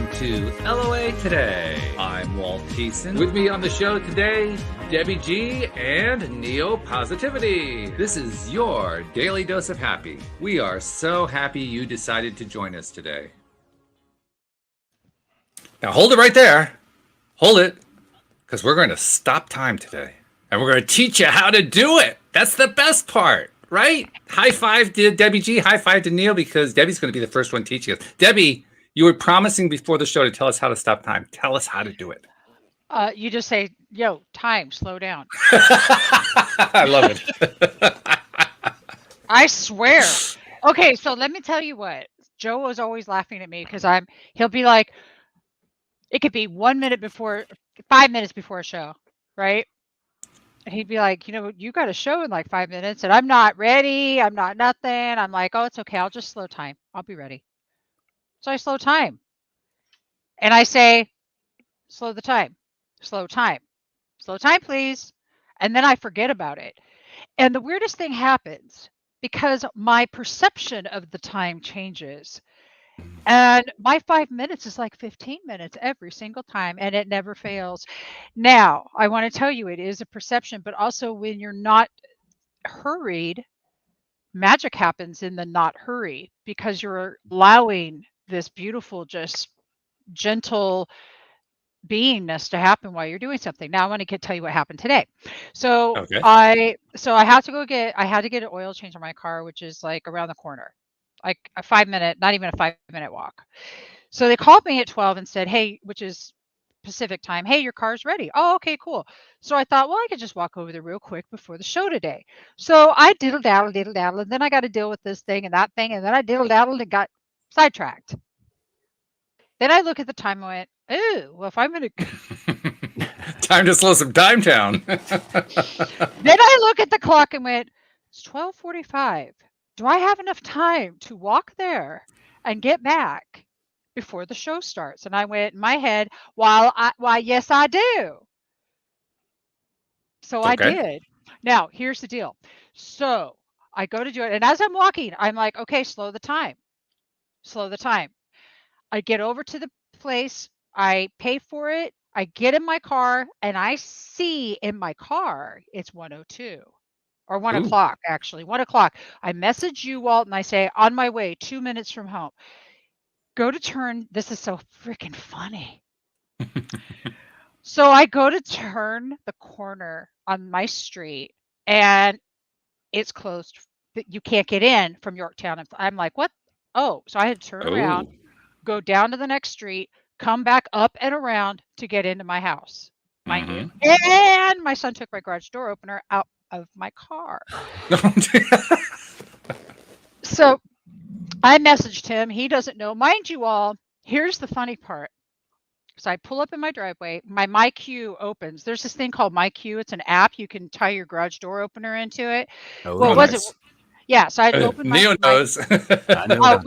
Welcome to LOA Today. I'm Walt Tyson. With me on the show today, Debbie G and Neo Positivity. This is your daily dose of happy. We are so happy you decided to join us today. Now hold it right there. Hold it, because we're going to stop time today. And we're going to teach you how to do it. That's the best part. Right? High five to Debbie G. High five to Neil, because Debbie's going to be the first one teaching us. Debbie, you were promising before the show to tell us how to stop time. Tell us how to do it. You just say, yo, time, slow down. I love it. I swear. Okay, so let me tell you what. Joe was always laughing at me because he'll be like, it could be 1 minute before, 5 minutes before a show, right? And he'd be like, you got a show in like 5 minutes and I'm not ready. I'm not nothing. I'm like, oh, it's okay. I'll just slow time. I'll be ready. So I slow time. And I say, slow the time, slow time, slow time, please. And then I forget about it. And the weirdest thing happens because my perception of the time changes. And my 5 minutes is like 15 minutes every single time, and it never fails. Now, I want to tell you, it is a perception, but also when you're not hurried, magic happens in the not hurry because you're allowing this beautiful, just gentle beingness to happen while you're doing something. Now I want to tell you what happened today. So Okay. I had to get an oil change on my car, which is like around the corner, like a 5 minute, not even a 5 minute walk. So they called me at 12 and said, hey, which is Pacific time, hey, your car's ready. Oh, okay, cool. So I thought, well, I could just walk over there real quick before the show today. So I diddle daddle, and then I got to deal with this thing and that thing, and then I diddle daddled and got sidetracked. Then I look at the time and went, ooh, well, if I'm going to... Time to slow some time down. Then I look at the clock and went, it's 12:45. Do I have enough time to walk there and get back before the show starts? And I went in my head, why, yes, I do. So I did. Now, here's the deal. So I go to do it. And as I'm walking, I'm like, okay, slow the time. Slow the time. I get over to the place. I pay for it. I get in my car and I see in my car, it's 1:02 or 1 o'clock, actually 1 o'clock. I message you, Walt, and I say, on my way, 2 minutes from home. Go to turn. This is so freaking funny. So I go to turn the corner on my street and it's closed. You can't get in from Yorktown. I'm like, what? Oh, so I had to turn around, go down to the next street, come back up and around to get into my house, mind you. And my son took my garage door opener out of my car. So I messaged him. He doesn't know. Mind you all, here's the funny part. So I pull up in my driveway. My MyQ opens. There's this thing called MyQ. It's an app. You can tie your garage door opener into it. Oh, well, nice. was it? Yeah. So I opened my... Neo knows. I know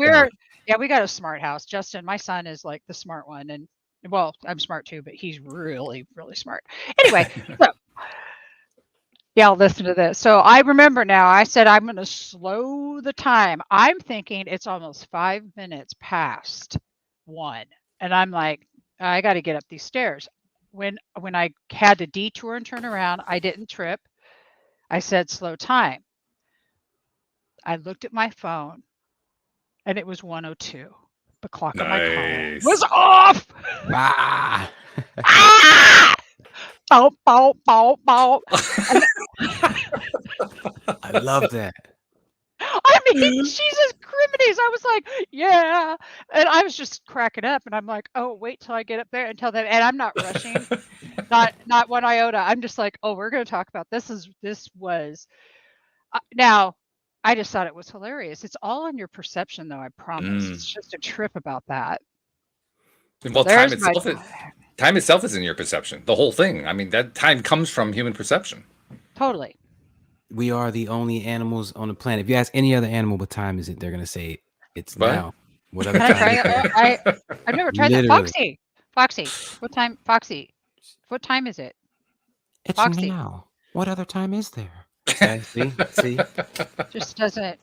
we got a smart house. Justin, my son, is like the smart one. And well, I'm smart too, but he's really, really smart. Anyway, so yeah, I'll listen to this. So I remember now, I said, I'm going to slow the time. I'm thinking it's almost 5 minutes past 1. And I'm like, I got to get up these stairs. When I had to detour and turn around, I didn't trip. I said, slow time. I looked at my phone and it was 1:02. The clock on my car was off. Ah. Bow, bow, bow, bow. I love that. I mean, Jesus Christ. I was like, yeah. And I was just cracking up. And I'm like, oh, wait till I get up there and tell them. And I'm not rushing. not 1 iota. I'm just like, oh, we're going to talk about this. This was now. I just thought it was hilarious. It's all in your perception, though, I promise. It's just a trip about that. Well, time itself is in your perception. The whole thing. I mean, that time comes from human perception. Totally. We are the only animals on the planet. If you ask any other animal what time is it, they're going to say it's now. What other time? I've never tried that. Foxy. What time? Foxy. What time is it? It's Foxy. Now. What other time is there? Okay, see. Just doesn't.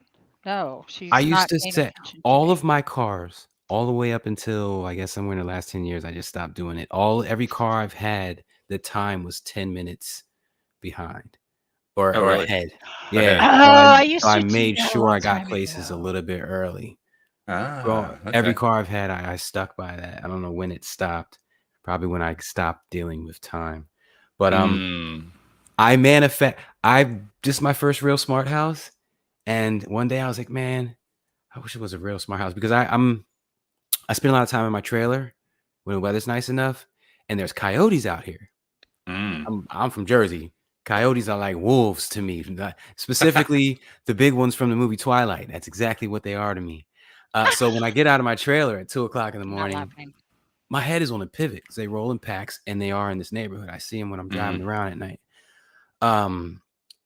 No, I used to say all of my cars all the way up until I guess somewhere in the last 10 years, I just stopped doing it. Every car I've had, the time was 10 minutes behind or really? ahead. Ahead. Yeah. Oh, I used So I to do made that a sure long I got time places a ago. little bit early. Ah, Every okay. car I've had, I stuck by that. I don't know when it stopped. Probably when I stopped dealing with time. But I this is my first real smart house. And one day I was like, man, I wish it was a real smart house because I spend a lot of time in my trailer when the weather's nice enough, and there's coyotes out here. I'm from Jersey. Coyotes are like wolves to me. Specifically, the big ones from the movie Twilight. That's exactly what they are to me. So when I get out of my trailer at 2:00 in the Not morning, laughing. my head is on a pivot because they roll in packs, and they are in this neighborhood. I see them when I'm driving around at night.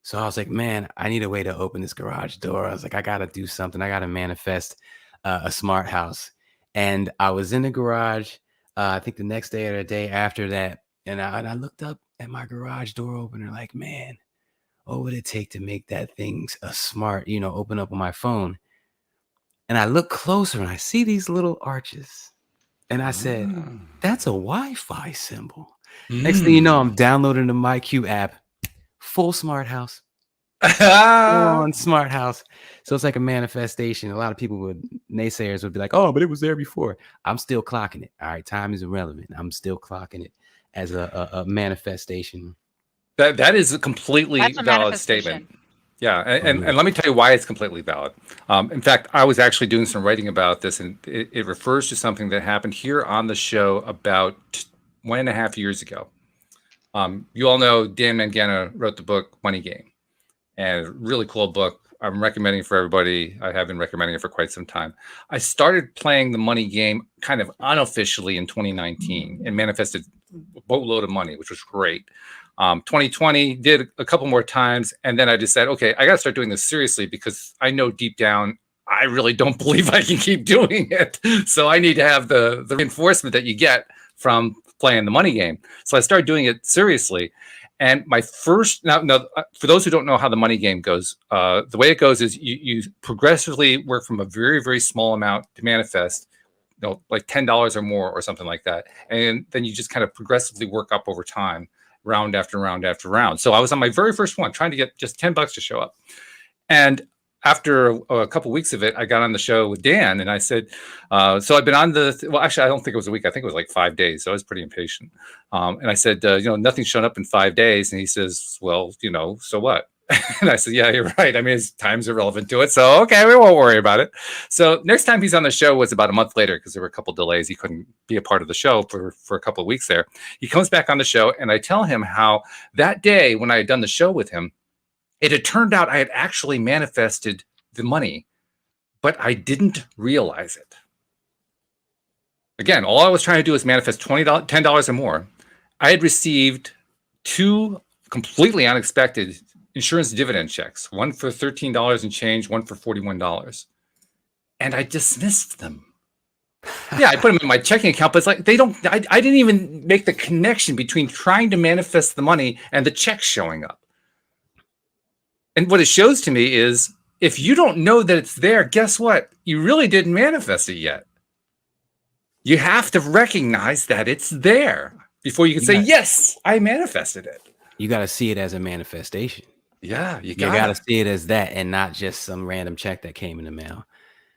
So I was like, man, I need a way to open this garage door. I was like, I got to do something. I got to manifest a smart house. And I was in the garage, I think the next day or the day after that. And I looked up at my garage door opener like, man, what would it take to make that thing a smart, open up on my phone? And I look closer and I see these little arches. And I said, that's a Wi-Fi symbol. Next thing you know, I'm downloading the MyQ app, full smart house. On smart house. So it's like a manifestation. A lot of people naysayers would be like, oh, but it was there before. I'm still clocking it. All right, time is irrelevant. I'm still clocking it as a manifestation. That is a completely That's a valid statement. manifestation. Yeah, and let me tell you why it's completely valid. In fact, I was actually doing some writing about this, and it refers to something that happened here on the show about 1.5 years ago. You all know Dan Mangano wrote the book Money Game, and really cool book. I'm recommending for everybody. I have been recommending it for quite some time. I started playing the Money Game kind of unofficially in 2019 and manifested a boatload of money, which was great. 2020 did a couple more times, and then I decided, okay, I got to start doing this seriously because I know deep down I really don't believe I can keep doing it. So I need to have the reinforcement that you get from playing the Money Game. So I started doing it seriously. And my first now, for those who don't know how the Money Game goes, the way it goes is you progressively work from a very, very small amount to manifest, like $10 or more or something like that. And then you just kind of progressively work up over time, round after round after round. So I was on my very first one, trying to get just $10 to show up. And after a couple weeks of it, I got on the show with Dan, and I said, so I've been on well, actually, I don't think it was a week. I think it was like 5 days. So I was pretty impatient. And I said, nothing's shown up in 5 days. And he says, well, so what? And I said, yeah, you're right. I mean, his time's irrelevant to it. So, okay, we won't worry about it. So next time he's on the show was about a month later because there were a couple delays. He couldn't be a part of the show for a couple of weeks there. He comes back on the show, and I tell him how that day when I had done the show with him, it had turned out I had actually manifested the money, but I didn't realize it. Again, all I was trying to do was manifest $10 or more. I had received 2 completely unexpected insurance dividend checks, one for $13 and change, one for $41. And I dismissed them. Yeah, I put them in my checking account, but it's like I didn't even make the connection between trying to manifest the money and the checks showing up. And what it shows to me is if you don't know that it's there, guess what? You really didn't manifest it yet. You have to recognize that it's there before you can say, yes, I manifested it. You got to see it as a manifestation. Yeah, you got to see it as that and not just some random check that came in the mail.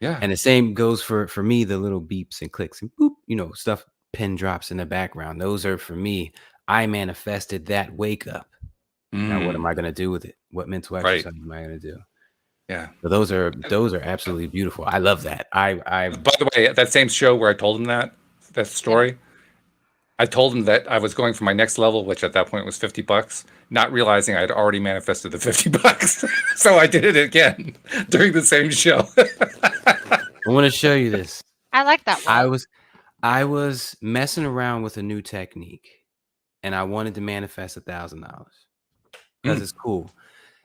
Yeah. And the same goes for me, the little beeps and clicks and boop, stuff, pin drops in the background. Those are for me. I manifested that wake up. Now, what am I going to do with it? What mental exercise am I going to do? Yeah. So those are absolutely beautiful. I love that. By the way, that same show where I told him that story, I told him that I was going for my next level, which at that point was $50, not realizing I had already manifested the $50. So I did it again during the same show. I want to show you this. I like that one. I was messing around with a new technique, and I wanted to manifest $1,000 because it's cool.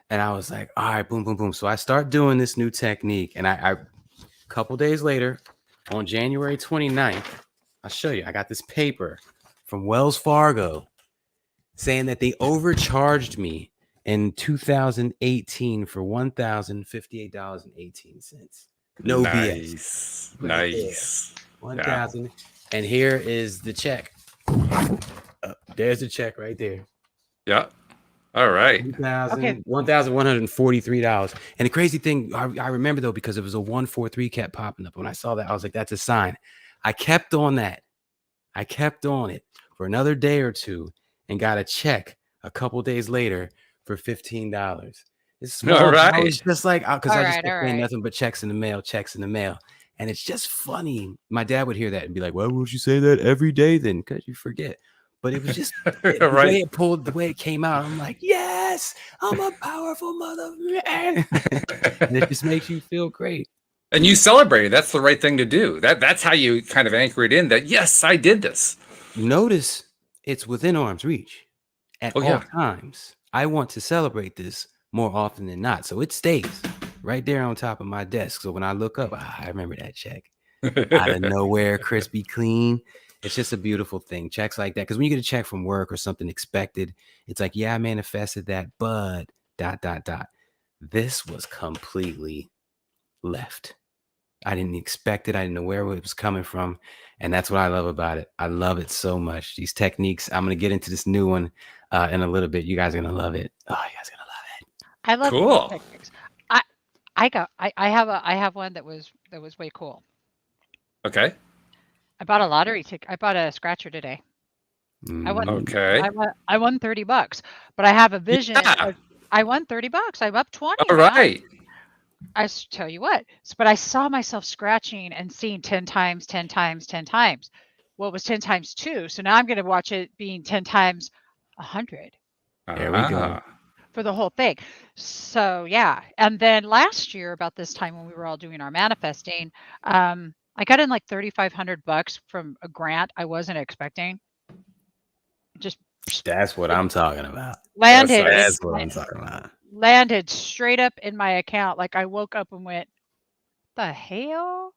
And I was like, all right, boom, boom, boom. So I start doing this new technique. And I a couple days later, on January 29th, I'll show you. I got this paper from Wells Fargo saying that they overcharged me in 2018 for $1,058.18. No BS. Nice. 1,000. And here is the check. There's the check right there. Yeah. All right. $1,143. And the crazy thing, I remember though, because it was a 143 kept popping up. When I saw that, I was like, that's a sign. I kept on that. I kept on it for another day or two and got a check a couple days later for $15. It's small. All right. It's just like, because I just All kept saying right. nothing but checks in the mail. And it's just funny. My dad would hear that and be like, well, would you say that every day then? Because you forget. But it was just the way it pulled, the way it came out. I'm like, yes, I'm a powerful mother man. And it just makes you feel great. And you celebrate. That's the right thing to do. That's how you kind of anchor it in that, yes, I did this. Notice it's within arm's reach at all times. I want to celebrate this more often than not. So it stays right there on top of my desk. So when I look up, I remember that check. Out of nowhere, crispy clean. It's just a beautiful thing. Checks like that. Because when you get a check from work or something expected, it's like, yeah, I manifested that, but ... This was completely left. I didn't expect it. I didn't know where it was coming from. And that's what I love about it. I love it so much. These techniques. I'm going to get into this new one in a little bit. You guys are going to love it. Oh, you guys are going to love it. I love Cool. techniques. I have one that was way cool. Okay. I bought a lottery ticket. I bought a scratcher today. I won $30, but I have a vision. Yeah. I won $30. I'm up 20. All right. I tell you what, but I saw myself scratching and seeing 10 times. Well, it was 10 times 2. So now I'm going to watch it being 10 times 100. There we go. For the whole thing. So yeah. And then last year about this time when we were all doing our manifesting, I got in like $3,500 from a grant I wasn't expecting. Just that's what I'm talking about. Landed. That's what I'm talking about. Landed straight up in my account. Like I woke up and went, the hell?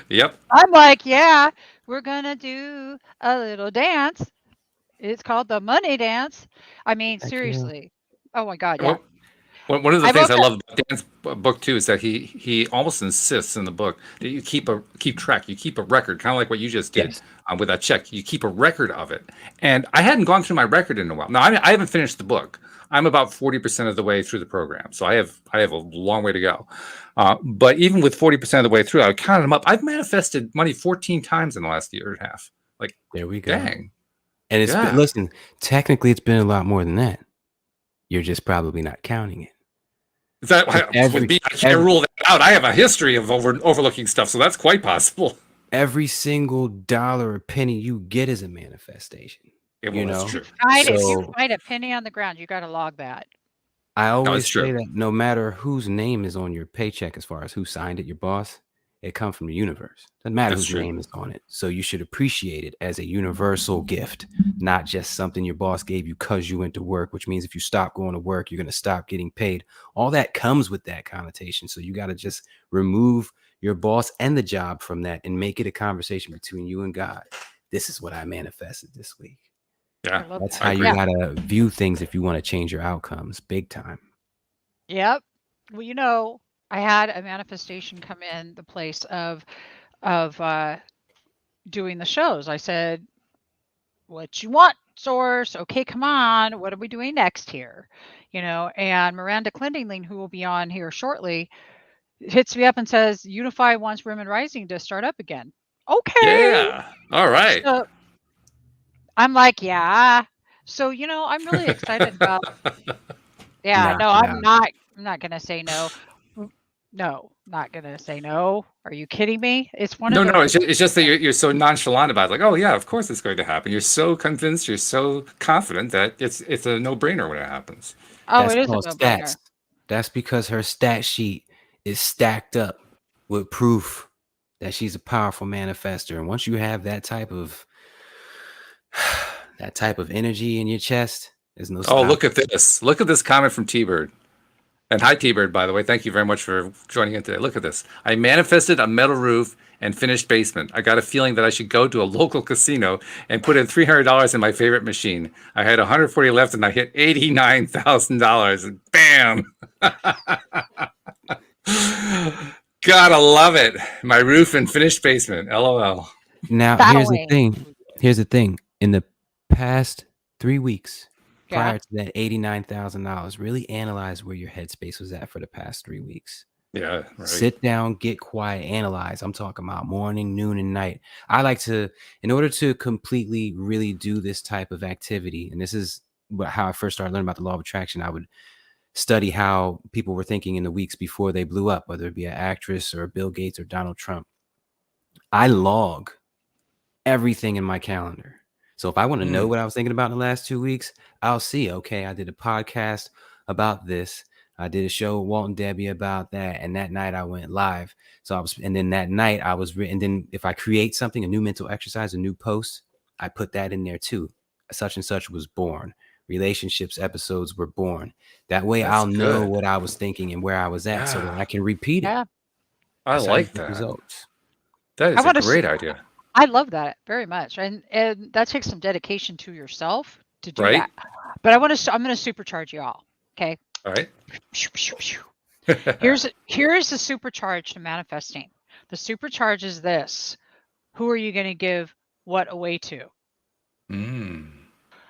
Yep. I'm like, yeah, we're gonna do a little dance. It's called the money dance. I mean, seriously. Oh my God, yeah. One of the things I love about Dan's book too is that he almost insists in the book that you keep track, you keep a record, kind of like what you just did with that check. You keep a record of it. And I hadn't gone through my record in a while. Now I haven't finished the book. I'm about 40% of the way through the program, so I have a long way to go. But even with 40% of the way through, I counted them up. I've manifested money 14 times in the last year and a half. Like, there we go. Dang. And it's listen, technically it's been a lot more than that. You're just probably not counting it. Is that I can't rule that out. I have a history of overlooking stuff, so that's quite possible. Every single dollar or penny you get is a manifestation. True. If you find a penny on the ground, you got to log that. I always say that no matter whose name is on your paycheck, as far as who signed it, your boss, it comes from the universe. Doesn't matter whose name is on it. So you should appreciate it as a universal gift, not just something your boss gave you because you went to work, which means if you stop going to work, you're going to stop getting paid. All that comes with that connotation. So you got to just remove your boss and the job from that and make it a conversation between you and God. This is what I manifested this week. Yeah, that's how you got to view things if you want to change your outcomes big time. Yep. Well, I had a manifestation come in the place of doing the shows. I said, what you want, source? Okay, come on. What are we doing next here? And Miranda Clendening, who will be on here shortly, hits me up and says, Unify wants Women Rising to start up again. Okay. Yeah. All right. So I'm like, yeah. So, I'm really excited about. Yeah, I'm not going to say no. No, not going to say no. Are you kidding me? It's one of No, it's just that you're so nonchalant about it. Like, oh yeah, of course it's going to happen. You're so convinced, you're so confident that it's a no-brainer when it happens. Oh, it is a no-brainer. Stats. That's because her stat sheet is stacked up with proof that she's a powerful manifester. And once you have that type of energy in your chest, there's no stopping. Oh, look at this. Look at this comment from T-Bird. And hi, T-Bird, by the way. Thank you very much for joining in today. Look at this. I manifested a metal roof and finished basement. I got a feeling that I should go to a local casino and put in $300 in my favorite machine. I had 140 left and I hit $89,000. And bam! Gotta love it. My roof and finished basement. LOL. Now, Battling. Here's the thing. In the past 3 weeks, Yeah. prior to that $89,000, really analyze where your headspace was at for the past 3 weeks. Yeah, right. Sit down, get quiet, analyze. I'm talking about morning, noon, and night. I like to, in order to completely really do this type of activity, and this is how I first started learning about the law of attraction, I would study how people were thinking in the weeks before they blew up, whether it be an actress or Bill Gates or Donald Trump. I log everything in my calendar. So if I want to know what I was thinking about in the last 2 weeks, I'll see, okay, I did a podcast about this. I did a show with Walt and Debbie about that. And that night I went live. And then that night I was, and then if I create something, a new mental exercise, a new post, I put that in there too. Such and such was born. Relationships episodes were born. That way That's I'll know good. what I was thinking and where I was at so that I can repeat it. Yeah. I That's how you like get that. results. That I is a wanna great idea. I love that very much, and that takes some dedication to yourself to do Right? that. But I'm gonna supercharge y'all. Okay. All right. Here's the supercharge to manifesting. The supercharge is this: who are you going to give what away to?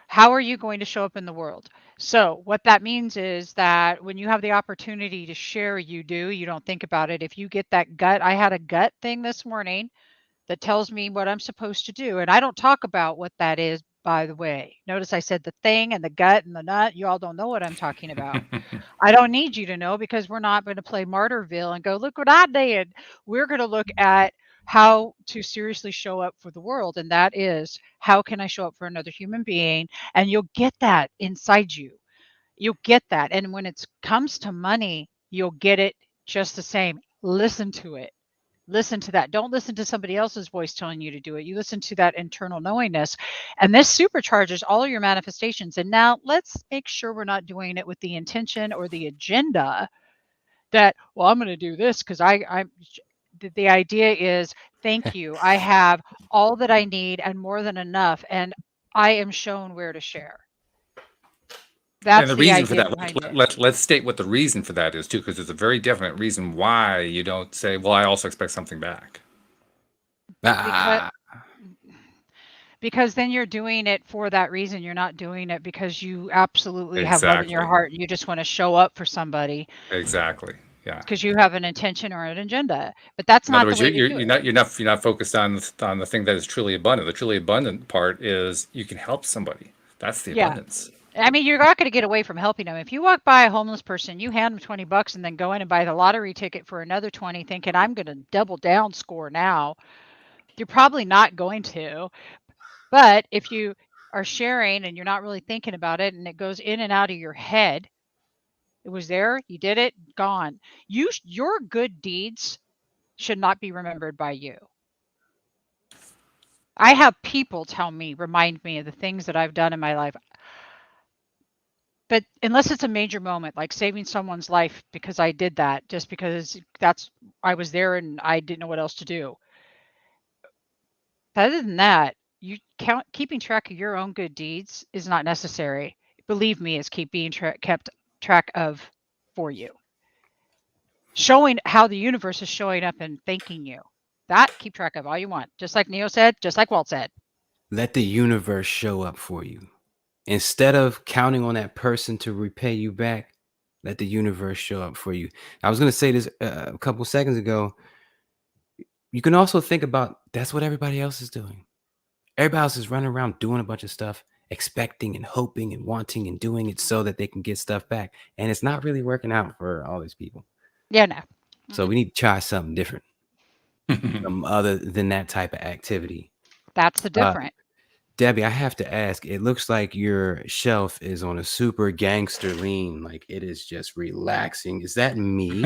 How are you going to show up in the world? So what that means is that when you have the opportunity to share, you do. You don't think about it. If you get that gut, I had a gut thing this morning that tells me what I'm supposed to do. And I don't talk about what that is, by the way. Notice I said the thing and the gut and the nut. You all don't know what I'm talking about. I don't need you to know because we're not going to play Martyrville and go, look what I did. We're going to look at how to seriously show up for the world. And that is, how can I show up for another human being? And you'll get that inside you. You'll get that. And when it comes to money, you'll get it just the same. Listen to it. Listen to that. Don't listen to somebody else's voice telling you to do it. You listen to that internal knowingness. And this supercharges all of your manifestations. And now let's make sure we're not doing it with the intention or the agenda that, well, I'm going to do this because the idea is, thank you. I have all that I need and more than enough. And I am shown where to share. That's and the the reason for idea that, behind it. let's state what the reason for that is too, because there's a very definite reason why you don't say, well, I also expect something back. Because then you're doing it for that reason. You're not doing it because you absolutely have love in your heart and you just want to show up for somebody. Exactly. Yeah. Because you have an intention or an agenda. But that's not the way to do it. You're not focused on the thing that is truly abundant. The truly abundant part is you can help somebody. That's the abundance. I mean, you're not going to get away from helping them. If you walk by a homeless person, you hand them $20 and then go in and buy the lottery ticket for another 20, thinking I'm going to double down score now. You're probably not going to. But if you are sharing and you're not really thinking about it and it goes in and out of your head, it was there, you did it, gone. Your good deeds should not be remembered by you. I have people remind me of the things that I've done in my life. But unless it's a major moment, like saving someone's life because I did that, just because I was there and I didn't know what else to do. Other than that, keeping track of your own good deeds is not necessary. Believe me, it's being kept track of for you. Showing how the universe is showing up and thanking you. That keep track of all you want. Just like Neo said, just like Walt said. Let the universe show up for you. Instead of counting on that person to repay you back, let the universe show up for you. I was going to say this a couple seconds ago. You can also think about that's what everybody else is doing. Everybody else is running around doing a bunch of stuff, expecting and hoping and wanting and doing it so that they can get stuff back. And it's not really working out for all these people. Yeah, no. So we need to try something different. Other than that type of activity. That's the different. Debbie, I have to ask, it looks like your shelf is on a super gangster lean. Like it is just relaxing. Is that me?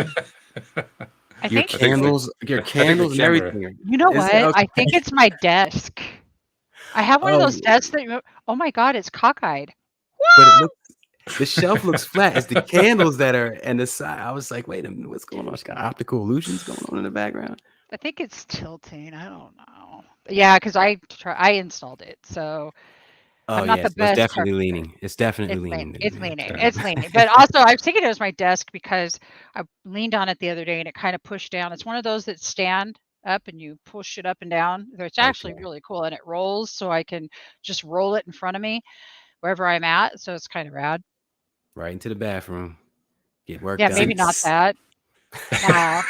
Your candles and everything. You know what? I think it's my desk. I have one of those desks that, oh my God, it's cockeyed. But the shelf looks flat. It's the candles that are and the side. I was like, wait a minute, what's going on? It's got optical illusions going on in the background. I think it's tilting. I don't know. Yeah, because I installed it. So Oh I'm not the yes, so it's best definitely carpenter. leaning. It's definitely It's leaning. leaning. It's Yeah. leaning. Yeah. It's leaning. But also, I was thinking it was my desk because I leaned on it the other day and it kind of pushed down. It's one of those that stand up and you push it up and down. It's actually Okay. really cool and it rolls, so I can just roll it in front of me wherever I'm at. So it's kind of rad. Right into the bathroom. Get work Yeah, done. maybe not that. No,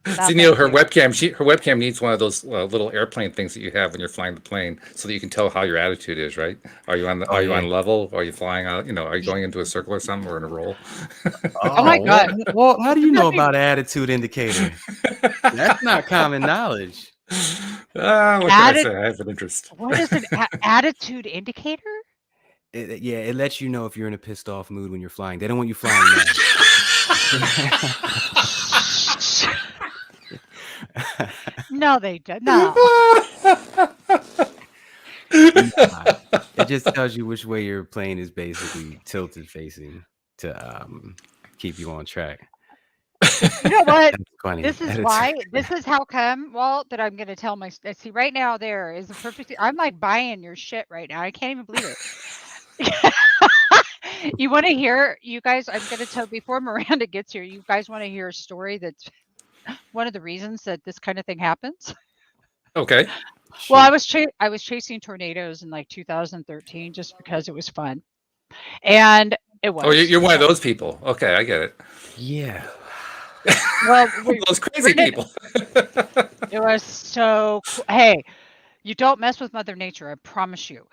no, See, Neil, thank her you. webcam needs one of those little airplane things that you have when you're flying the plane, so that you can tell how your attitude is. Right? Oh Are you yeah. on level? Are you flying out? You know, are you going into a circle or something, or in a roll? Oh my Oh, God. well, how do you Wouldn't know that be about attitude indicator? That's not common knowledge. What can I added? say? I have an interest. What is an attitude indicator? Yeah, it lets you know if you're in a pissed off mood when you're flying. They don't want you flying mad. No, they don't. No. Nah, it just tells you which way your plane is basically tilted facing to keep you on track. You know what? That's funny. This is Attitude. why. This is how come, Walt, that I'm going to tell my. See, right now there is a perfect. I'm like buying your shit right now. I can't even believe it. You want to hear? You guys, I'm going to tell before Miranda gets here. You guys want to hear a story that's one of the reasons that this kind of thing happens? Okay. Well, Shoot. I was chasing tornadoes in like 2013 just because it was fun, and it Oh, was. you're one of those people. Okay, I get it. Yeah. Well, we Those crazy rented. people. It was so cool. Hey, you don't mess with Mother Nature, I promise you.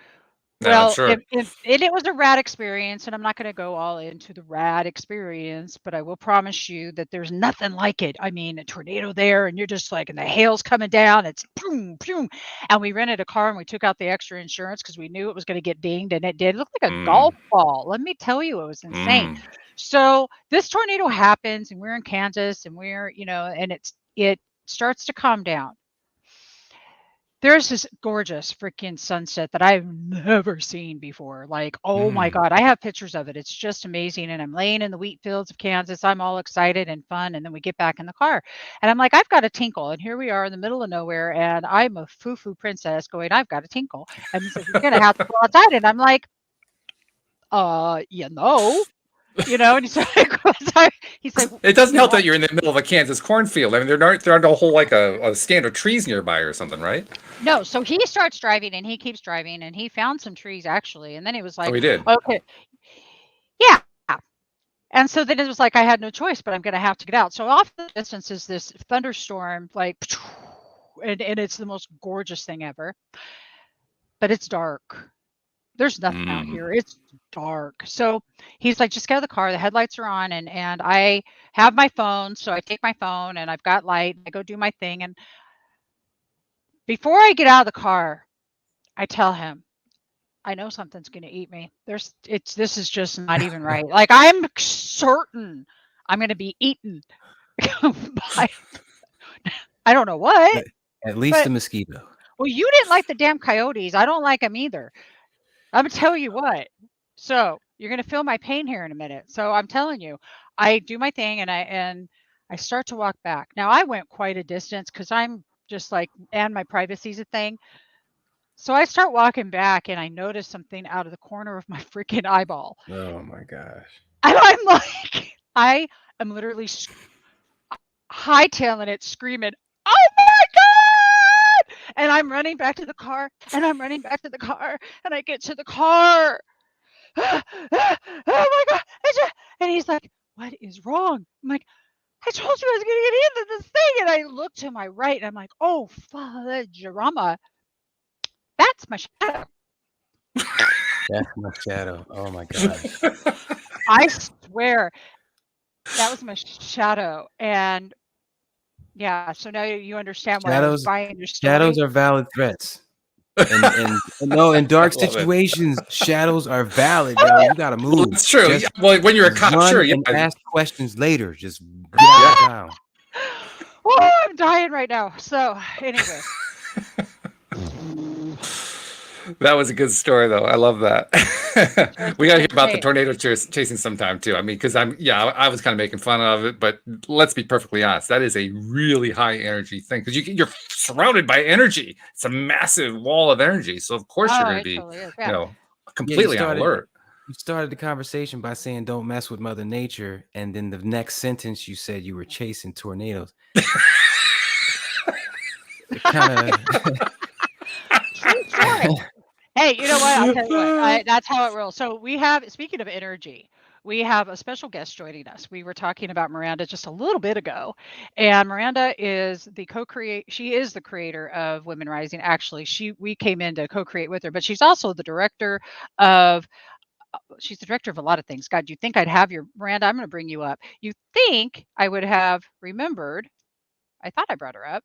No, I'm Well, sure. and it was a rad experience, and I'm not going to go all into the rad experience, but I will promise you that there's nothing like it. I mean, a tornado there, and you're just like, and the hail's coming down, it's boom, boom. And we rented a car and we took out the extra insurance because we knew it was going to get dinged, and it did. It looked like a Mm, golf ball. Let me tell you, it was insane. mm. So this tornado happens, and we're in Kansas, and we're, and it starts to calm down. There's this gorgeous freaking sunset that I've never seen before. Like, oh my Mm. God, I have pictures of it. It's just amazing. And I'm laying in the wheat fields of Kansas. I'm all excited and fun. And then we get back in the car. And I'm like, I've got a tinkle. And here we are in the middle of nowhere. And I'm a foo-foo princess going, I've got a tinkle. And he says, we're going to have to go outside. And I'm like, and he's like, he's like, It doesn't you help know, that you're in the middle of a Kansas cornfield. I mean, there aren't a whole like a stand of trees nearby or something, right? no. So he starts driving and he keeps driving and he found some trees actually. And then he was Oh, like, we did. okay, yeah. And so then it was like I had no choice, but I'm going to have to get out. So off the distance is this thunderstorm, like, and it's the most gorgeous thing ever. But it's dark. There's nothing out Mm. here. It's dark. So he's like, just get out of the car. The headlights are on, and I have my phone. So I take my phone and I've got light. I go do my thing. And before I get out of the car, I tell him, I know something's going to eat me. This is just not even right. Like I'm certain I'm going to be eaten by I don't know what, At least but a mosquito. well, you didn't like the damn coyotes. I don't like them either. I'm gonna tell you what. So you're gonna feel my pain here in a minute. So I'm telling you, I do my thing and I start to walk back. Now I went quite a distance because I'm just like, and my privacy is a thing. So I start walking back and I notice something out of the corner of my freaking eyeball. Oh my gosh. And I'm like, I am literally hightailing it, screaming, "Oh my God!" And I'm running back to the car and I'm running back to the car and I get to the car. Oh my God. And he's like, what is wrong? I'm like, I told you I was going to get into this thing. And I look to my right and I'm like, oh, fudge-rama. That's my shadow. That's my shadow. Oh my gosh. I swear that was my shadow. And yeah, so now you understand why I was buying your story. Shadows are valid threats. And no, in dark I love it. situations, shadows are valid, yo. You gotta move. It's true. Just Yeah, well, when you're a cop, run sure. Yeah. and ask questions later. Just get out of town. Oh, I'm dying right now. So anyway. That was a good story, though. I love that. It's, We got to hear it's about the great. tornado chasing sometime too. I mean, because I was kind of making fun of it, but let's be perfectly honest. That is a really high energy thing because you're surrounded by energy. It's a massive wall of energy, so of course you're Oh, going to it be, totally is. you Yeah. know, Yeah, you completely on started alert. you started the conversation by saying don't mess with Mother Nature, and then the next sentence you said you were chasing tornadoes. It kind of True story. Hey, you know what? I'll tell you what. That's how it rolls. So we have, speaking of energy, we have a special guest joining us. We were talking about Miranda just a little bit ago, and Miranda is the co-create. She is the creator of Women Rising. Actually, we came in to co-create with her, but she's also the director of. She's the director of a lot of things. God, you think I'd have your Miranda? I'm going to bring you up. You think I would have remembered? I thought I brought her up.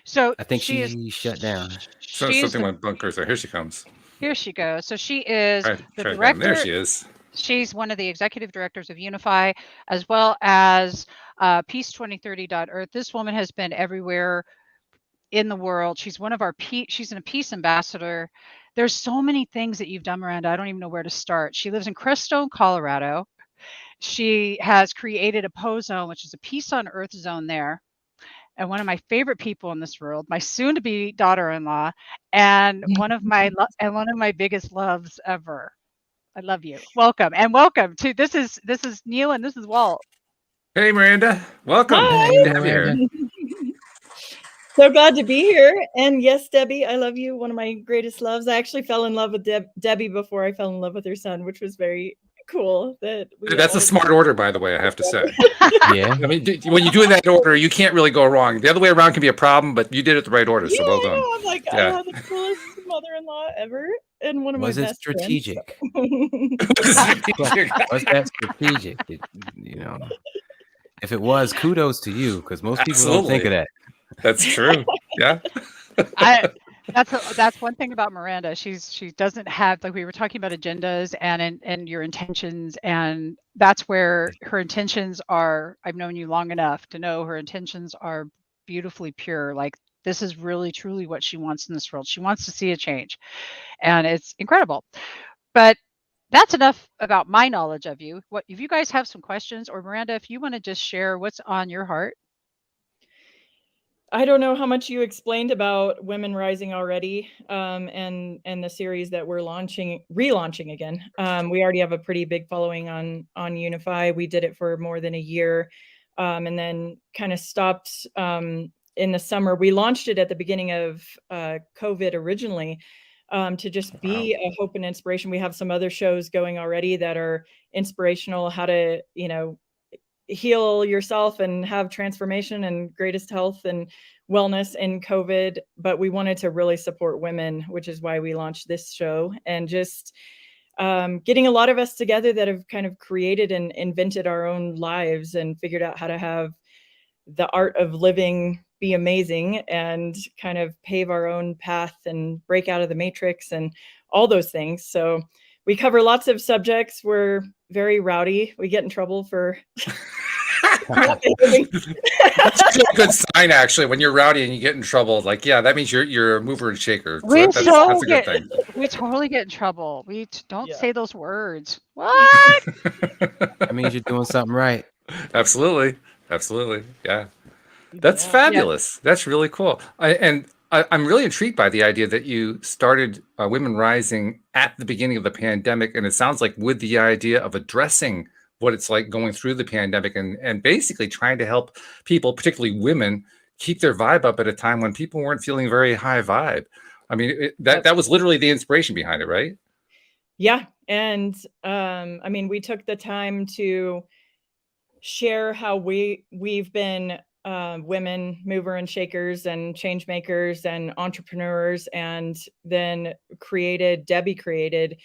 So I think she shut down. So she's something the went bunkers there. Here she comes. here she goes. So she is the Try again. There director. she is. She's one of the executive directors of Unify, as well as Peace 2030.Earth. This woman has been everywhere in the world. She's one of our she's a peace ambassador. There's so many things that you've done, Miranda. I don't even know where to start. She lives in Crestone, Colorado. She has created a PO zone, which is a peace on earth zone there. And one of my favorite people in this world, my soon-to-be daughter-in-law, and one of my biggest loves ever. I love you. Welcome to this is Neil and this is Walt. Hey, Miranda. Welcome. Hi. Good to have you here. So glad to be here. And yes, Debbie, I love you. One of my greatest loves. I actually fell in love with Debbie before I fell in love with her son, which was very cool. That's a smart order, by the way, I have to say. Yeah. I mean, when you do it in that order, you can't really go wrong. The other way around can be a problem, but you did it the right order, so well done. I'm like, I have the coolest mother-in-law ever. And one of Was my it best strategic? friends. Was that strategic? If it was, kudos to you, because most people don't think of that. That's true. Yeah. That's one thing about Miranda. She doesn't have, like we were talking about, agendas and your intentions, and that's where her intentions are. I've known you long enough to know her intentions are beautifully pure. Like, this is really truly what she wants in this world. She wants to see a change, and it's incredible. But that's enough about my knowledge of you. What if you guys have some questions, or Miranda, if you want to just share what's on your heart? I don't know how much you explained about Women Rising already, and the series that we're relaunching again. We already have a pretty big following on Unify. We did it for more than a year, and then kind of stopped in the summer. We launched it at the beginning of COVID originally, to just be a hope and inspiration. We have some other shows going already that are inspirational, how to, heal yourself and have transformation and greatest health and wellness in COVID. But we wanted to really support women, which is why we launched this show, and just getting a lot of us together that have kind of created and invented our own lives and figured out how to have the art of living be amazing and kind of pave our own path and break out of the matrix and all those things. So we cover lots of subjects. We're very rowdy. We get in trouble for That's a good sign, actually, when you're rowdy and you get in trouble. Like, yeah, that means you're a mover and shaker. So that's a good thing. We totally get in trouble. We don't say those words. What? That means you're doing something right. Absolutely. Yeah. That's fabulous. Yeah. That's really cool. I'm really intrigued by the idea that you started Women Rising at the beginning of the pandemic. And it sounds like with the idea of addressing what it's like going through the pandemic and basically trying to help people, particularly women, keep their vibe up at a time when people weren't feeling very high vibe. I mean, that was literally the inspiration behind it, right? Yeah. And I mean, we took the time to share how we've been women mover and shakers and change makers and entrepreneurs, and then Debbie created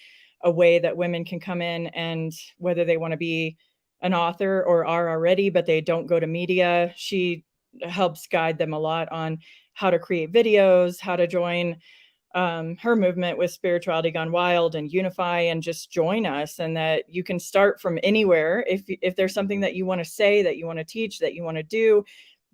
a way that women can come in, and whether they want to be an author or are already, but they don't go to media, she helps guide them a lot on how to create videos, how to join her movement with Spirituality Gone Wild and Unify, and just join us. And that you can start from anywhere. If there's something that you want to say, that you want to teach, that you want to do,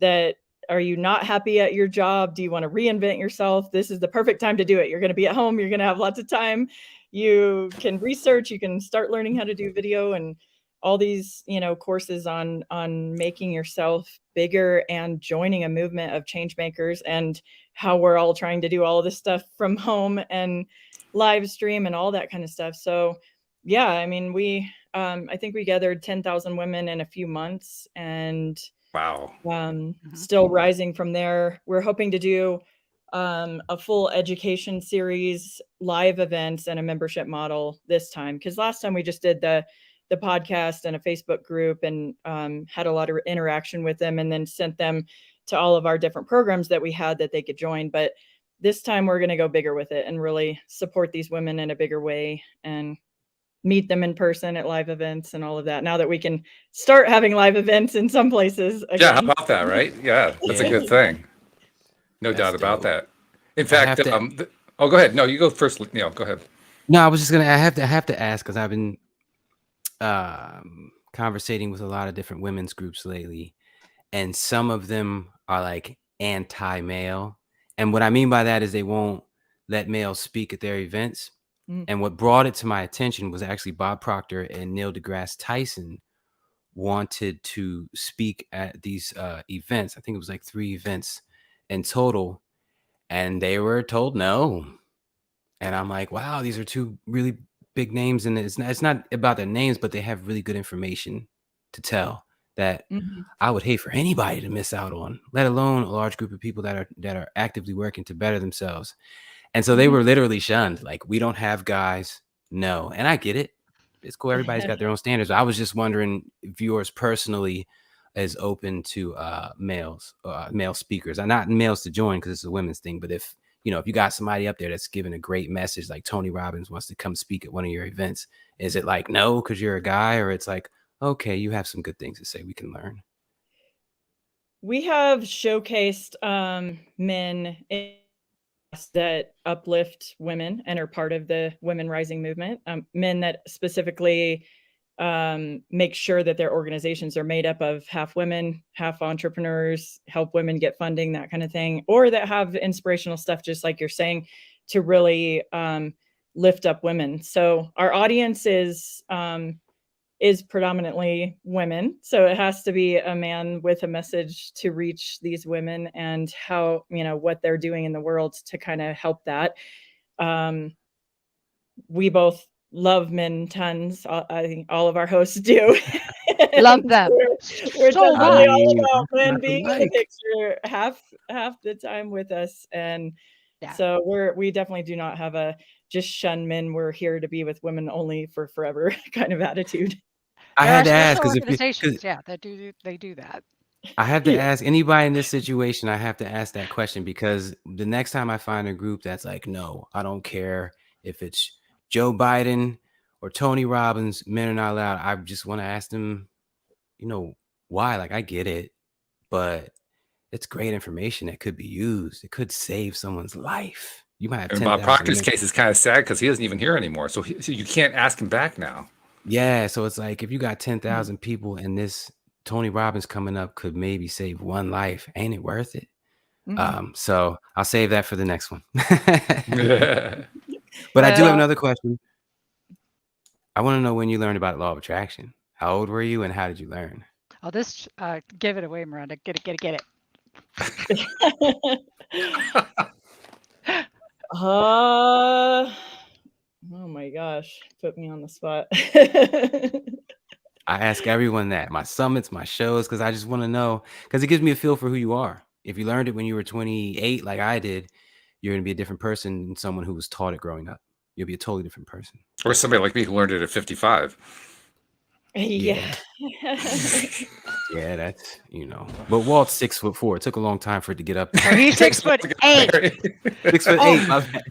that Are you not happy at your job? Do you want to reinvent yourself? This is the perfect time to do it. You're going to be at home. You're going to have lots of time. You can research. You can start learning how to do video and all these, courses on making yourself bigger and joining a movement of change makers, and how we're all trying to do all of this stuff from home and live stream and all that kind of stuff. So yeah, I mean, I think we gathered 10,000 women in a few months, and Wow. still rising from there. We're hoping to do a full education series, live events, and a membership model this time, because last time we just did the podcast and a Facebook group, and had a lot of interaction with them, and then sent them to all of our different programs that we had that they could join. But this time we're going to go bigger with it and really support these women in a bigger way, and meet them in person at live events and all of that, now that we can start having live events in some places again. Yeah, how about that, right? Yeah, that's a good thing. No doubt about that. In fact, go ahead. No, you go first, Neil. Go ahead. No, I was just gonna. I have to ask, because I've been conversating with a lot of different women's groups lately, and some of them are like anti-male, and what I mean by that is they won't let males speak at their events. And what brought it to my attention was actually Bob Proctor and Neil deGrasse Tyson wanted to speak at these events. I think it was like 3 events in total, and they were told no. And I'm like, wow, these are 2 really big names, and it's not about their names, but they have really good information to tell that I would hate for anybody to miss out on, let alone a large group of people that are actively working to better themselves. And so they were literally shunned. Like, we don't have guys. No. And I get it. It's cool. Everybody's got their own standards. I was just wondering if yours personally is open to male speakers. Not males to join, because it's a women's thing. But if you got somebody up there that's giving a great message, like Tony Robbins wants to come speak at one of your events, is it like, no, because you're a guy? Or it's like, okay, you have some good things to say, we can learn? We have showcased men that uplift women and are part of the women rising movement, men that specifically make sure that their organizations are made up of half women, half entrepreneurs, help women get funding, that kind of thing, or that have inspirational stuff, just like you're saying, to really lift up women. So our audience is predominantly women. So it has to be a man with a message to reach these women, and how, what they're doing in the world to kind of help that. We both love men tons. I think all of our hosts do. Love them. We're so totally much. all about men being in the picture half the time with us. And so we definitely do not have a just shun men, we're here to be with women only for forever kind of attitude. I had to ask, because they do that. I have to ask anybody in this situation. I have to ask that question, because the next time I find a group that's like, no, I don't care if it's Joe Biden or Tony Robbins, men are not allowed. I just want to ask them, why? Like, I get it, but it's great information that could be used. It could save someone's life. You might have. And Bob Proctor's case is kind of sad, because he doesn't even hear anymore, so you can't ask him back now. Yeah, so it's like, if you got 10,000 people, and this Tony Robbins coming up could maybe save one life, ain't it worth it? So I'll save that for the next one. But I do have another question. I want to know when you learned about law of attraction. How old were you, and how did you learn? Oh, this give it away, Miranda. Get it. Oh my gosh, put me on the spot. I ask everyone that, my summits, my shows, because I just want to know, because it gives me a feel for who you are. If you learned it when you were 28, like I did, you're going to be a different person than someone who was taught it growing up. You'll be a totally different person. Or somebody like me who learned it at 55. Yeah. Yeah, that's, but Walt's 6'4". It took a long time for it to get up there. He's 6'8". 6'8". My bad.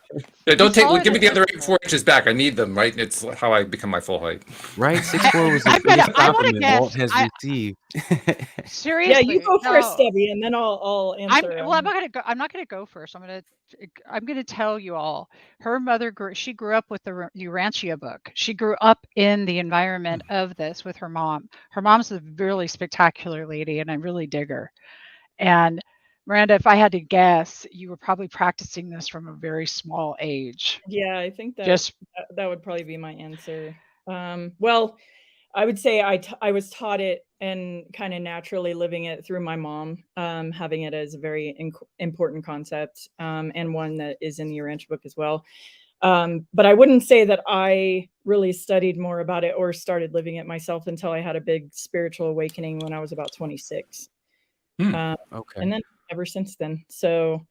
Yeah, give me the other 4 inches back. I need them, right? It's how I become my full height. Right? 6'4" was the biggest compliment Walt has received. Seriously. Yeah, you go first, Debbie, and then I'll answer. I'm not gonna go first. I'm gonna tell you all. Her mother she grew up with the Urantia book. She grew up in the environment of this with her mom. Her mom's a really spectacular lady, and I really dig her. And Miranda, if I had to guess, you were probably practicing this from a very small age. Yeah, I think that Just that would probably be my answer. Well, I would say I was taught it and kind of naturally living it through my mom, having it as a very important concept, and one that is in the Urantia book as well. But I wouldn't say that I really studied more about it or started living it myself until I had a big spiritual awakening when I was about 26. Okay. And then ever since then. So,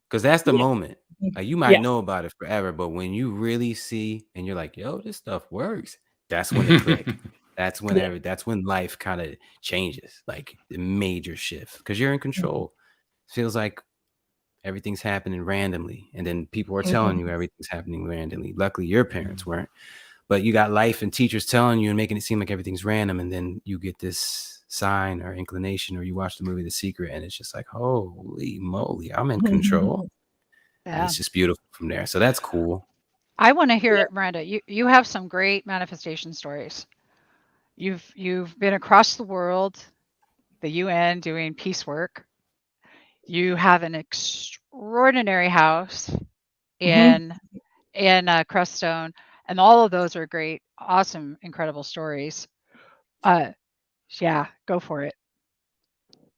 Because that's the yeah. moment. Like, you might Yeah. know about it forever, but when you really see and you're like, yo, this stuff works, that's when it clicked. That's when that's when life kind of changes, like the major shift, because you're in control. Feels like everything's happening randomly, and then people are telling you everything's happening randomly. Luckily, your parents weren't, but you got life and teachers telling you and making it seem like everything's random, and then you get this sign or inclination, or you watch the movie The Secret, and it's just like, holy moly, I'm in control. And it's just beautiful from there. So that's cool. I want to hear, Miranda, you have some great manifestation stories. You've been across the world, the UN, doing peace work. You have an extraordinary house in Crestone, and all of those are great, awesome, incredible stories. Yeah, go for it.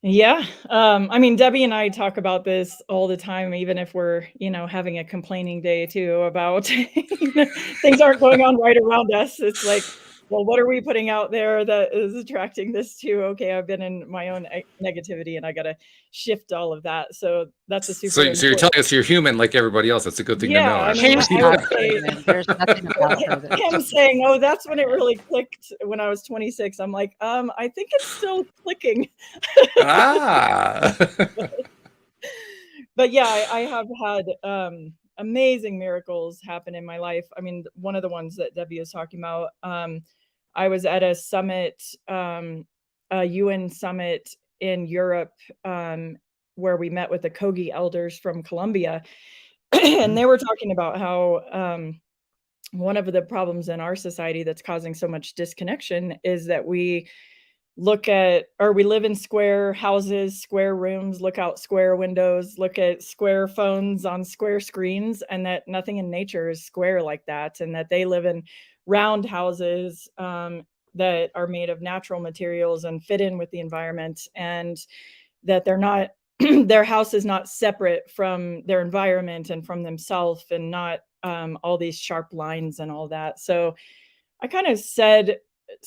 Yeah. I mean, Debbie and I talk about this all the time, even if we're, having a complaining day too about things aren't going on right around us. It's like, well, what are we putting out there that is attracting this to? Okay, I've been in my own negativity and I got to shift all of that. So that's a super. So you're telling us you're human like everybody else. That's a good thing to know. I actually. mean, I would say, There's nothing about her that him saying, "Oh, that's when it really clicked." When I was 26, I'm like, I think it's still clicking. But yeah, I have had amazing miracles happen in my life. I mean, one of the ones that Debbie was talking about, I was at a summit, a UN summit in Europe, where we met with the Kogi elders from Colombia, and they were talking about how one of the problems in our society that's causing so much disconnection is that we live in square houses, square rooms, look out square windows, look at square phones on square screens, and that nothing in nature is square like that, and that they live in round houses that are made of natural materials and fit in with the environment, and that they're not their house is not separate from their environment and from themselves, and not all these sharp lines and all that. So I kind of said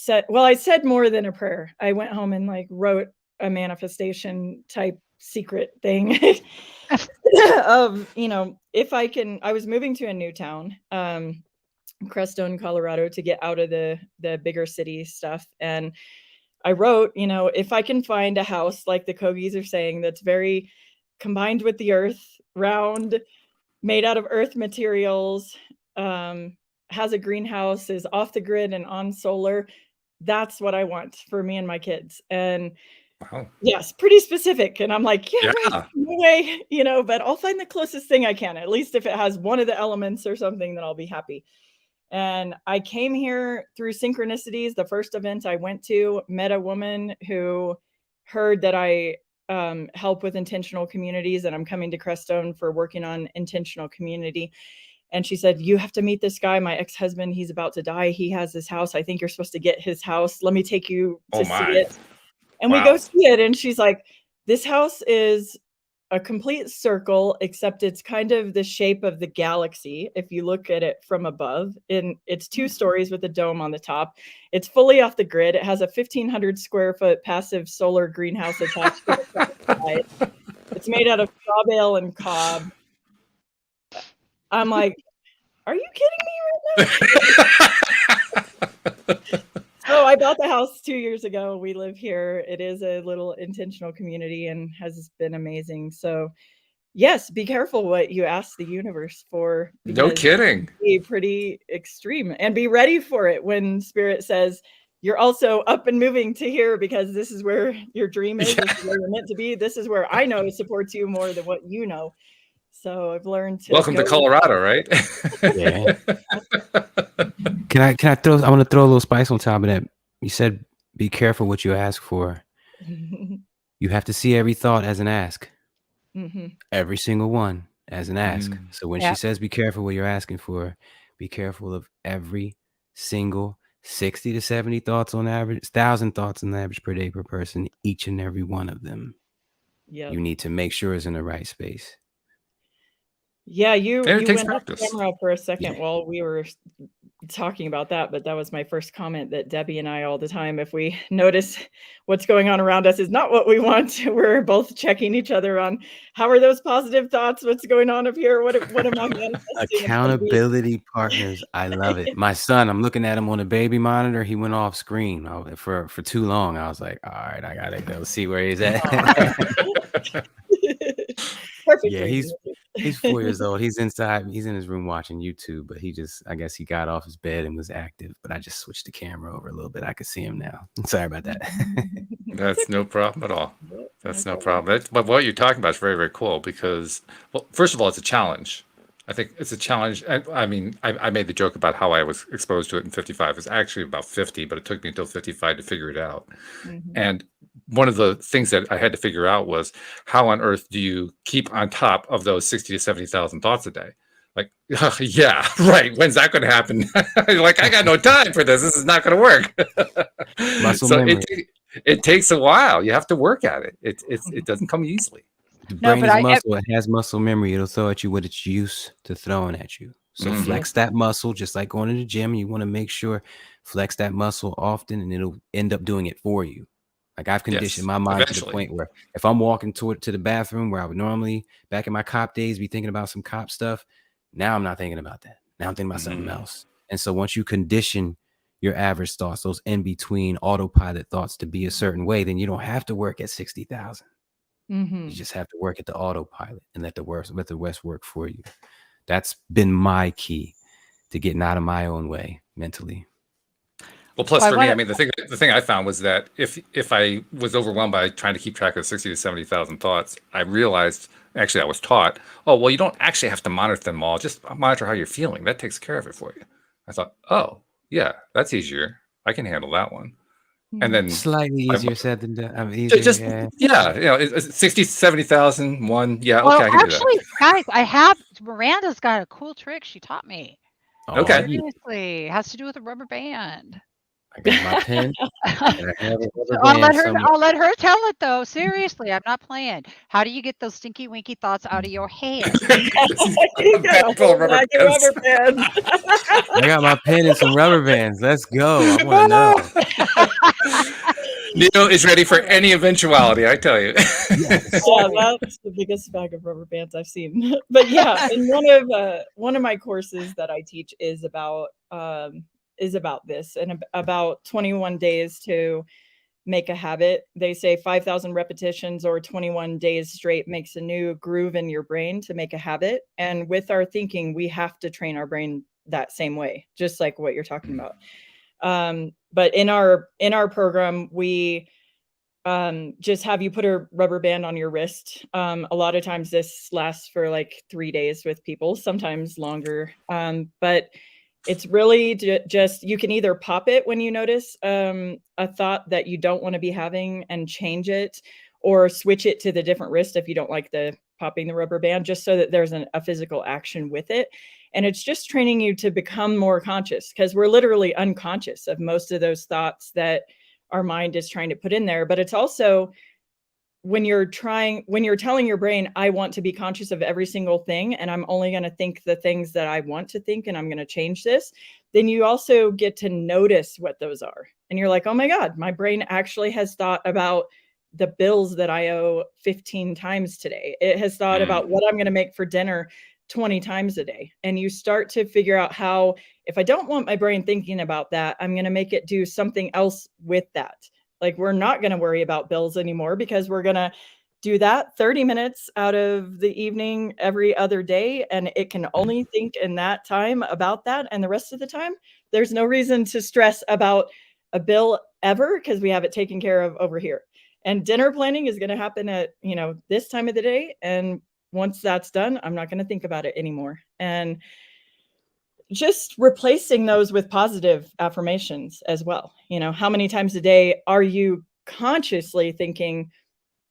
I said more than a prayer. I went home and wrote a manifestation type secret thing of, if I can. I was moving to a new town, Crestone, Colorado, to get out of the bigger city stuff. And I wrote, if I can find a house like the Kogis are saying, that's very combined with the earth, round, made out of earth materials, has a greenhouse, is off the grid and on solar, that's what I want for me and my kids. And wow. Yes, pretty specific. And I'm like, Yeah. right, no way, but I'll find the closest thing I can. At least if it has one of the elements or something, then I'll be happy. And I came here through synchronicities. The first event I went to, met a woman who heard that I help with intentional communities, and I'm coming to Crestone for working on intentional community. And she said, you have to meet this guy, my ex-husband. He's about to die. He has this house. I think you're supposed to get his house. Let me take you to see it. And we go see it. And she's like, this house is a complete circle, except it's kind of the shape of the galaxy if you look at it from above. And it's 2 stories with a dome on the top. It's fully off the grid. It has a 1,500 square foot passive solar greenhouse attached to the side. It's made out of straw bale and cob. I'm like, are you kidding me right now? So I bought the house 2 years ago. We live here. It is a little intentional community and has been amazing. So yes, be careful what you ask the universe for. No kidding. Be pretty extreme and be ready for it when spirit says you're also up and moving to here, because this is where your dream is. This is where you're meant to be. This is where I know supports you more than what you know. So I've learned to welcome to Colorado, right? Yeah. Can I throw? I want to throw a little spice on top of that. You said, "Be careful what you ask for." You have to see every thought as an ask. Every single one as an ask. So when she Yep. says be careful what you're asking for, be careful of every single 60 to 70 thoughts on average, 1,000 thoughts on average per day per person, each and every one of them. Yeah. You need to make sure it's in the right space. Yeah, you And it takes went off practice. camera for a second while we were talking about that, but that was my first comment, that Debbie and I all the time, if we notice what's going on around us is not what we want, we're both checking each other on how are those positive thoughts, what's going on up here, what am I manifesting? Accountability partners. I love it. My son, I'm looking at him on the baby monitor. He went off screen for too long. I was like, all right, I gotta go see where he's at. Perfect. Yeah, he's 4 years old. He's inside. He's in his room watching YouTube, but I guess he got off his bed and was active. But I just switched the camera over a little bit. I could see him now. Sorry about that. That's no problem at all. That's no problem. But what you're talking about is very, very cool because, well, first of all, it's a challenge. I think it's a challenge. I mean, I made the joke about how I was exposed to it in 55. It was actually about 50, but it took me until 55 to figure it out. And one of the things that I had to figure out was how on earth do you keep on top of those 60 to 70,000 thoughts a day? Like, yeah, right. When's that going to happen? Like, I got no time for this. This is not going to work. Muscle So memory. it takes a while. You have to work at it. It doesn't come easily. The No, brain but is muscle. It has muscle memory. It'll throw at you what it's used to throwing at you. So flex that muscle, just like going to the gym. You want to make sure flex that muscle often, and it'll end up doing it for you. Like I've conditioned my mind to the point where if I'm walking to the bathroom where I would normally back in my cop days be thinking about some cop stuff, now I'm not thinking about that. Now I'm thinking about something else. And so once you condition your average thoughts, those in between autopilot thoughts to be a certain way, then you don't have to work at 60,000. You just have to work at the autopilot and let the rest work for you. That's been my key to getting out of my own way mentally. Well, plus for me, I mean, the thing I found was that if I was overwhelmed by trying to keep track of 60 to 70,000 thoughts, I realized, actually I was taught, oh, well, you don't actually have to monitor them all. Just monitor how you're feeling. That takes care of it for you. I thought, oh, yeah, that's easier. I can handle that one. And then slightly easier said than done. I mean, yeah, you know, 60, 70,000, one. Yeah, okay, well, I can actually, do that. guys, Miranda's got a cool trick she taught me. Okay. Seriously, it has to do with a rubber band. I got my pen. And I have a rubber I'll band let her tell it though. Seriously, I'm not playing. How do you get those stinky winky thoughts out of your head? I got my pen and some rubber bands. Let's go. I want to know. Neil is ready for any eventuality, I tell you. Yeah, that's the biggest bag of rubber bands I've seen. But yeah, and one of my courses that I teach is about this, and about 21 days to make a habit. They say 5,000 repetitions or 21 days straight makes a new groove in your brain to make a habit. And with our thinking, we have to train our brain that same way, just like what you're talking about. But in our program, we just have you put a rubber band on your wrist. A lot of times this lasts for like 3 days with people, sometimes longer. But it's really just, you can either pop it when you notice a thought that you don't want to be having and change it, or switch it to the different wrist if you don't like the popping the rubber band, just so that there's a physical action with it. And it's just training you to become more conscious, because we're literally unconscious of most of those thoughts that our mind is trying to put in there. But it's also when you're telling your brain, I want to be conscious of every single thing, and I'm only going to think the things that I want to think, and I'm going to change this, then you also get to notice what those are. And you're like, oh my God, my brain actually has thought about the bills that I owe 15 times today. It has thought about what I'm going to make for dinner 20 times a day. And you start to figure out how, if I don't want my brain thinking about that, I'm going to make it do something else with that. Like, we're not going to worry about bills anymore, because we're going to do that 30 minutes out of the evening every other day. And it can only think in that time about that. And the rest of the time, there's no reason to stress about a bill ever, because we have it taken care of over here. And dinner planning is going to happen at, this time of the day. And once that's done, I'm not going to think about it anymore. And just replacing those with positive affirmations as well. How many times a day are you consciously thinking,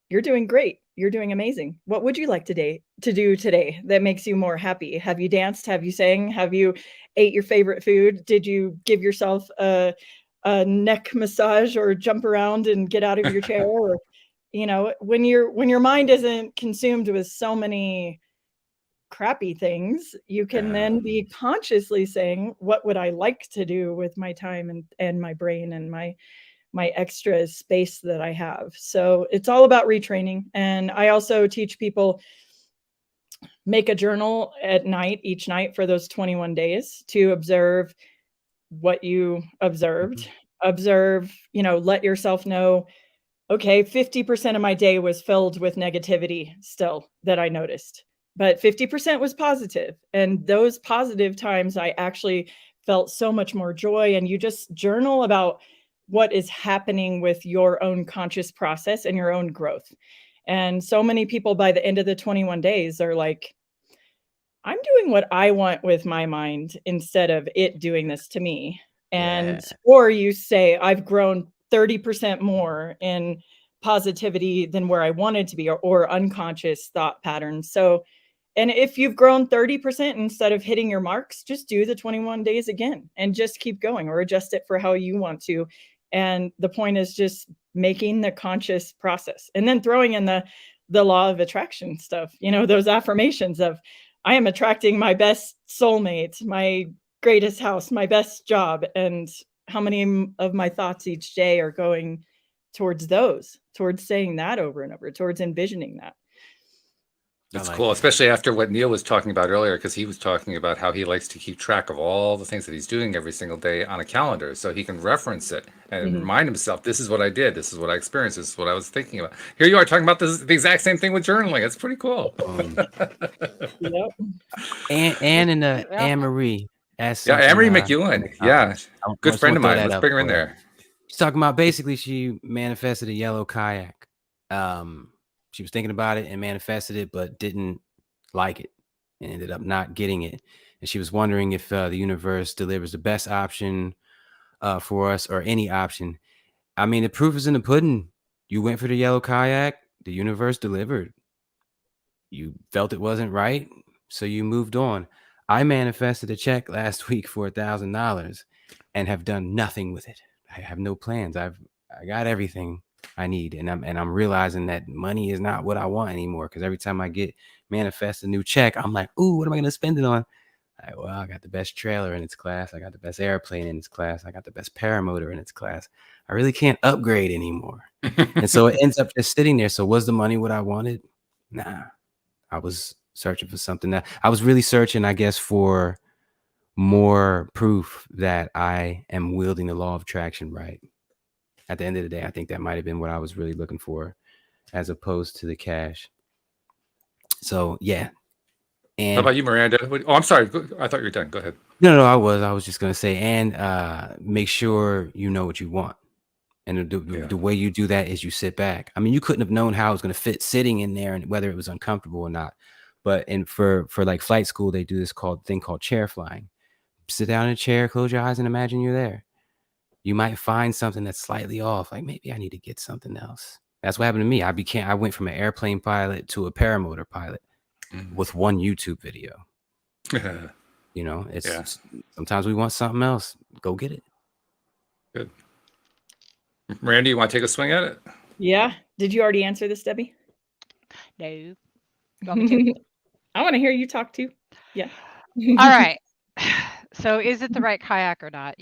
you're doing great, you're doing amazing. What would you like to do today that makes you more happy? Have you danced? Have you sang? Have you ate your favorite food? Did you give yourself a neck massage or jump around and get out of your chair? Or, when your mind isn't consumed with so many crappy things, you can then be consciously saying, what would I like to do with my time and my brain and my extra space that I have? So it's all about retraining. And I also teach people, make a journal at night, each night for those 21 days to observe what you observed. Observe, let yourself know, okay, 50% of my day was filled with negativity still that I noticed, but 50% was positive. And those positive times, I actually felt so much more joy. And you just journal about what is happening with your own conscious process and your own growth. And so many people by the end of the 21 days are like, I'm doing what I want with my mind instead of it doing this to me. And, or you say, I've grown 30% more in positivity than where I wanted to be, or unconscious thought patterns. So, and if you've grown 30% instead of hitting your marks, just do the 21 days again and just keep going, or adjust it for how you want to. And the point is just making the conscious process, and then throwing in the law of attraction stuff, those affirmations of, I am attracting my best soulmate, my greatest house, my best job. And how many of my thoughts each day are going towards saying that over and over, towards envisioning that. That's cool, especially after what Neil was talking about earlier, because he was talking about how he likes to keep track of all the things that he's doing every single day on a calendar, so he can reference it and remind himself, this is what I did, this is what I experienced, this is what I was thinking about. Here you are talking about the exact same thing with journaling. It's pretty cool. Yep. And in the Anne-Marie. Anne-Marie McEwen. Yeah, good friend of mine. Let's bring her in there. She's talking about, basically, she manifested a yellow kayak. She was thinking about it and manifested it, but didn't like it and ended up not getting it. And she was wondering if the universe delivers the best option for us, or any option. I mean, the proof is in the pudding. You went for the yellow kayak, the universe delivered. You felt it wasn't right, so you moved on. I manifested a check last week for $1,000 and have done nothing with it. I have no plans. I got everything I need, and I'm realizing that money is not what I want anymore, because every time I manifest a new check, I'm like, ooh, what am I going to spend it on? I got the best trailer in its class. I got the best airplane in its class. I got the best paramotor in its class. I really can't upgrade anymore. And so it ends up just sitting there. So was the money what I wanted? Nah, I was searching for something that I was really searching, I guess, for more proof that I am wielding the law of attraction right. At the end of the day, I think that might have been what I was really looking for, as opposed to the cash. So, yeah. And how about you, Miranda? Oh, I'm sorry. I thought you were done. Go ahead. No, I was just going to say, and make sure you know what you want. And the way you do that is you sit back. I mean, you couldn't have known how it was going to fit sitting in there and whether it was uncomfortable or not. But for like flight school, they do this thing called chair flying. Sit down in a chair, close your eyes, and imagine you're there. You might find something that's slightly off. Like, maybe I need to get something else. That's what happened to me. I went from an airplane pilot to a paramotor pilot with one YouTube video. It's sometimes we want something else. Go get it. Good. Miranda, you want to take a swing at it? Yeah. Did you already answer this, Debbie? No. You want me to? I want to hear you talk too. Yeah. All right. So is it the right kayak or not?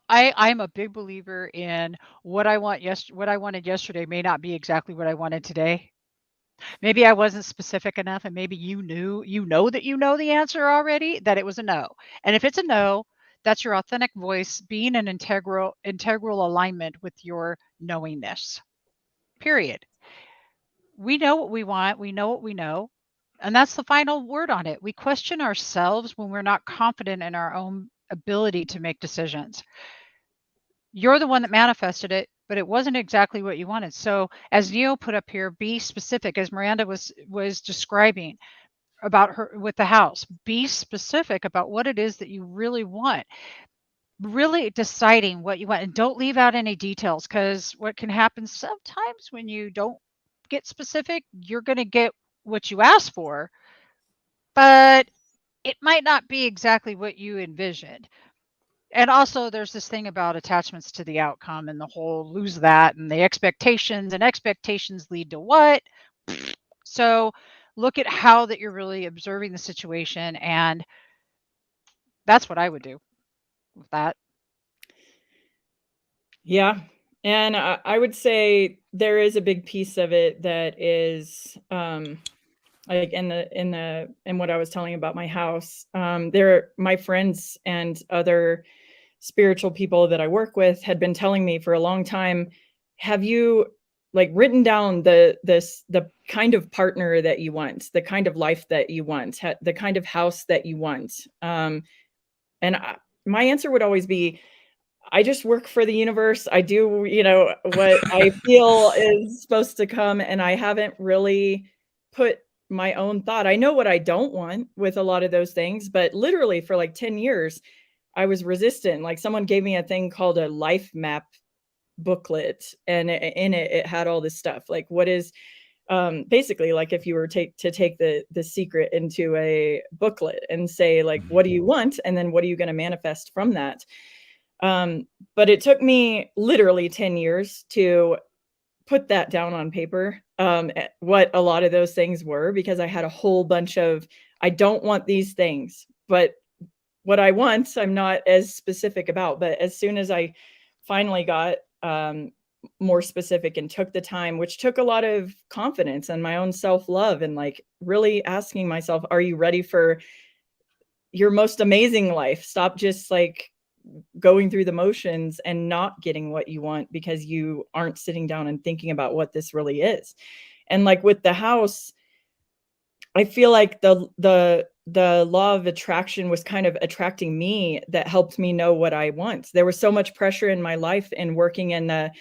I'm a big believer in what I wanted yesterday may not be exactly what I wanted today. Maybe I wasn't specific enough, and maybe you know the answer already, that it was a no. And if it's a no, that's your authentic voice being an integral alignment with your knowingness. Period. We know what we want. We know what we know. And that's the final word on it. We question ourselves when we're not confident in our own ability to make decisions. You're the one that manifested it, but it wasn't exactly what you wanted. So as Neil put up here, be specific, as Miranda was describing about her with the house. Be specific about what it is that you really want. Really deciding what you want, and don't leave out any details, because what can happen sometimes when you don't get specific, you're going to get what you asked for, but it might not be exactly what you envisioned. And also there's this thing about attachments to the outcome and the whole lose that and the expectations, and expectations lead to what? So look at how that you're really observing the situation, and that's what I would do with that. Yeah. And I would say there is a big piece of it that is like in what I was telling about my house. My friends and other spiritual people that I work with had been telling me for a long time, have you like written down the kind of partner that you want, the kind of life that you want, the kind of house that you want? My answer would always be, I just work for the universe. I do, what I feel is supposed to come, and I haven't really put my own thought. I know what I don't want with a lot of those things, but literally for like 10 years, I was resistant. Like someone gave me a thing called a life map booklet, and in it, it had all this stuff. Like what is basically like if you were to take the secret into a booklet and say like, what do you want? And then what are you going to manifest from that? But it took me literally 10 years to put that down on paper, what a lot of those things were, because I had a whole bunch of, I don't want these things, but what I want, I'm not as specific about. But as soon as I finally got more specific and took the time, which took a lot of confidence and my own self-love, and like really asking myself, are you ready for your most amazing life? Stop just like going through the motions and not getting what you want because you aren't sitting down and thinking about what this really is. And like with the house, I feel like the law of attraction was kind of attracting me, that helped me know what I want. There was so much pressure in my life and working in the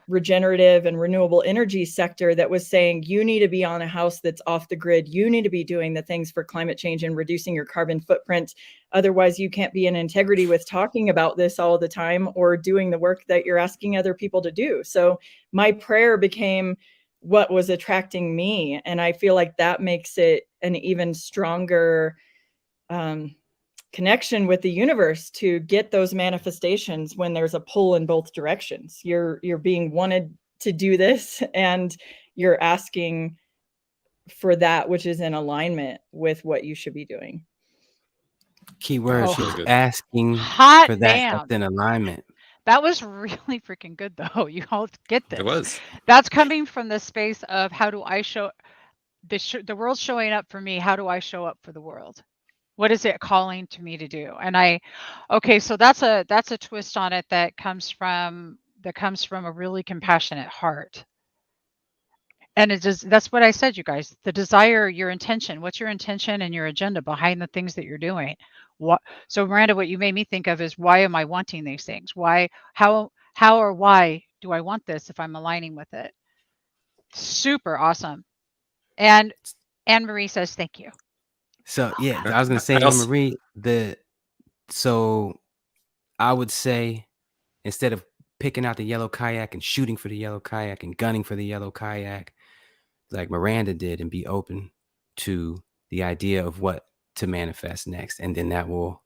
regenerative and renewable energy sector that was saying, you need to be on a house that's off the grid. You need to be doing the things for climate change and reducing your carbon footprint. Otherwise, you can't be in integrity with talking about this all the time or doing the work that you're asking other people to do. So my prayer became what was attracting me. And I feel like that makes it an even stronger connection with the universe to get those manifestations when there's a pull in both directions. You're being wanted to do this, and you're asking for that which is in alignment with what you should be doing. Keyword, Oh, she was good. asking hot for that. damn. That's in alignment. That was really freaking good, though. You all get this. It was. That's coming from the space of how do I show the world's showing up for me? How do I show up for the world? What is it calling to me to do? And so that's a twist on it that comes from a really compassionate heart. And that's what I said, you guys. The desire, your intention. What's your intention and your agenda behind the things that you're doing? So Miranda, what you made me think of is, why am I wanting these things? How or why do I want this if I'm aligning with it? Super awesome. And Anne Marie says thank you. So yeah, I was gonna say, Anne Marie, so I would say, instead of picking out the yellow kayak and shooting for the yellow kayak and gunning for the yellow kayak, like Miranda did, and be open to the idea of what to manifest next, and then that will,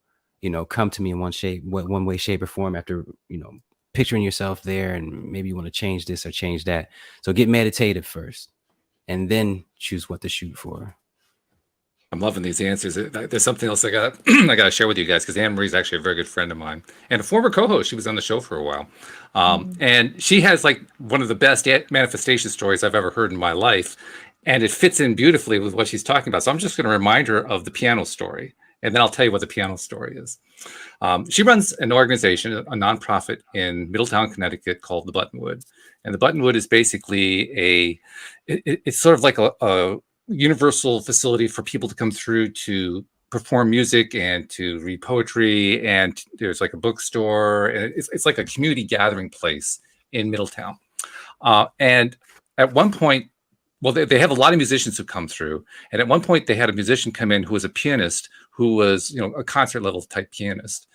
come to me in one way, shape, or form, after picturing yourself there, and maybe you want to change this or change that. So get meditative first, and then choose what to shoot for. I'm loving these answers. There's something else I got to share with you guys, because Anne Marie's actually a very good friend of mine and a former co-host. She was on the show for a while, and she has like one of the best manifestation stories I've ever heard in my life, and it fits in beautifully with what she's talking about. So I'm just going to remind her of the piano story, and then I'll tell you what the piano story is. She runs an organization, a nonprofit in Middletown, Connecticut, called the Buttonwood, and the Buttonwood is basically it's sort of like a universal facility for people to come through to perform music and to read poetry, and there's like a bookstore, and it's like a community gathering place in Middletown. And at one point, well, they have a lot of musicians who come through, and at one point they had a musician come in who was a pianist, who was a concert level type pianist.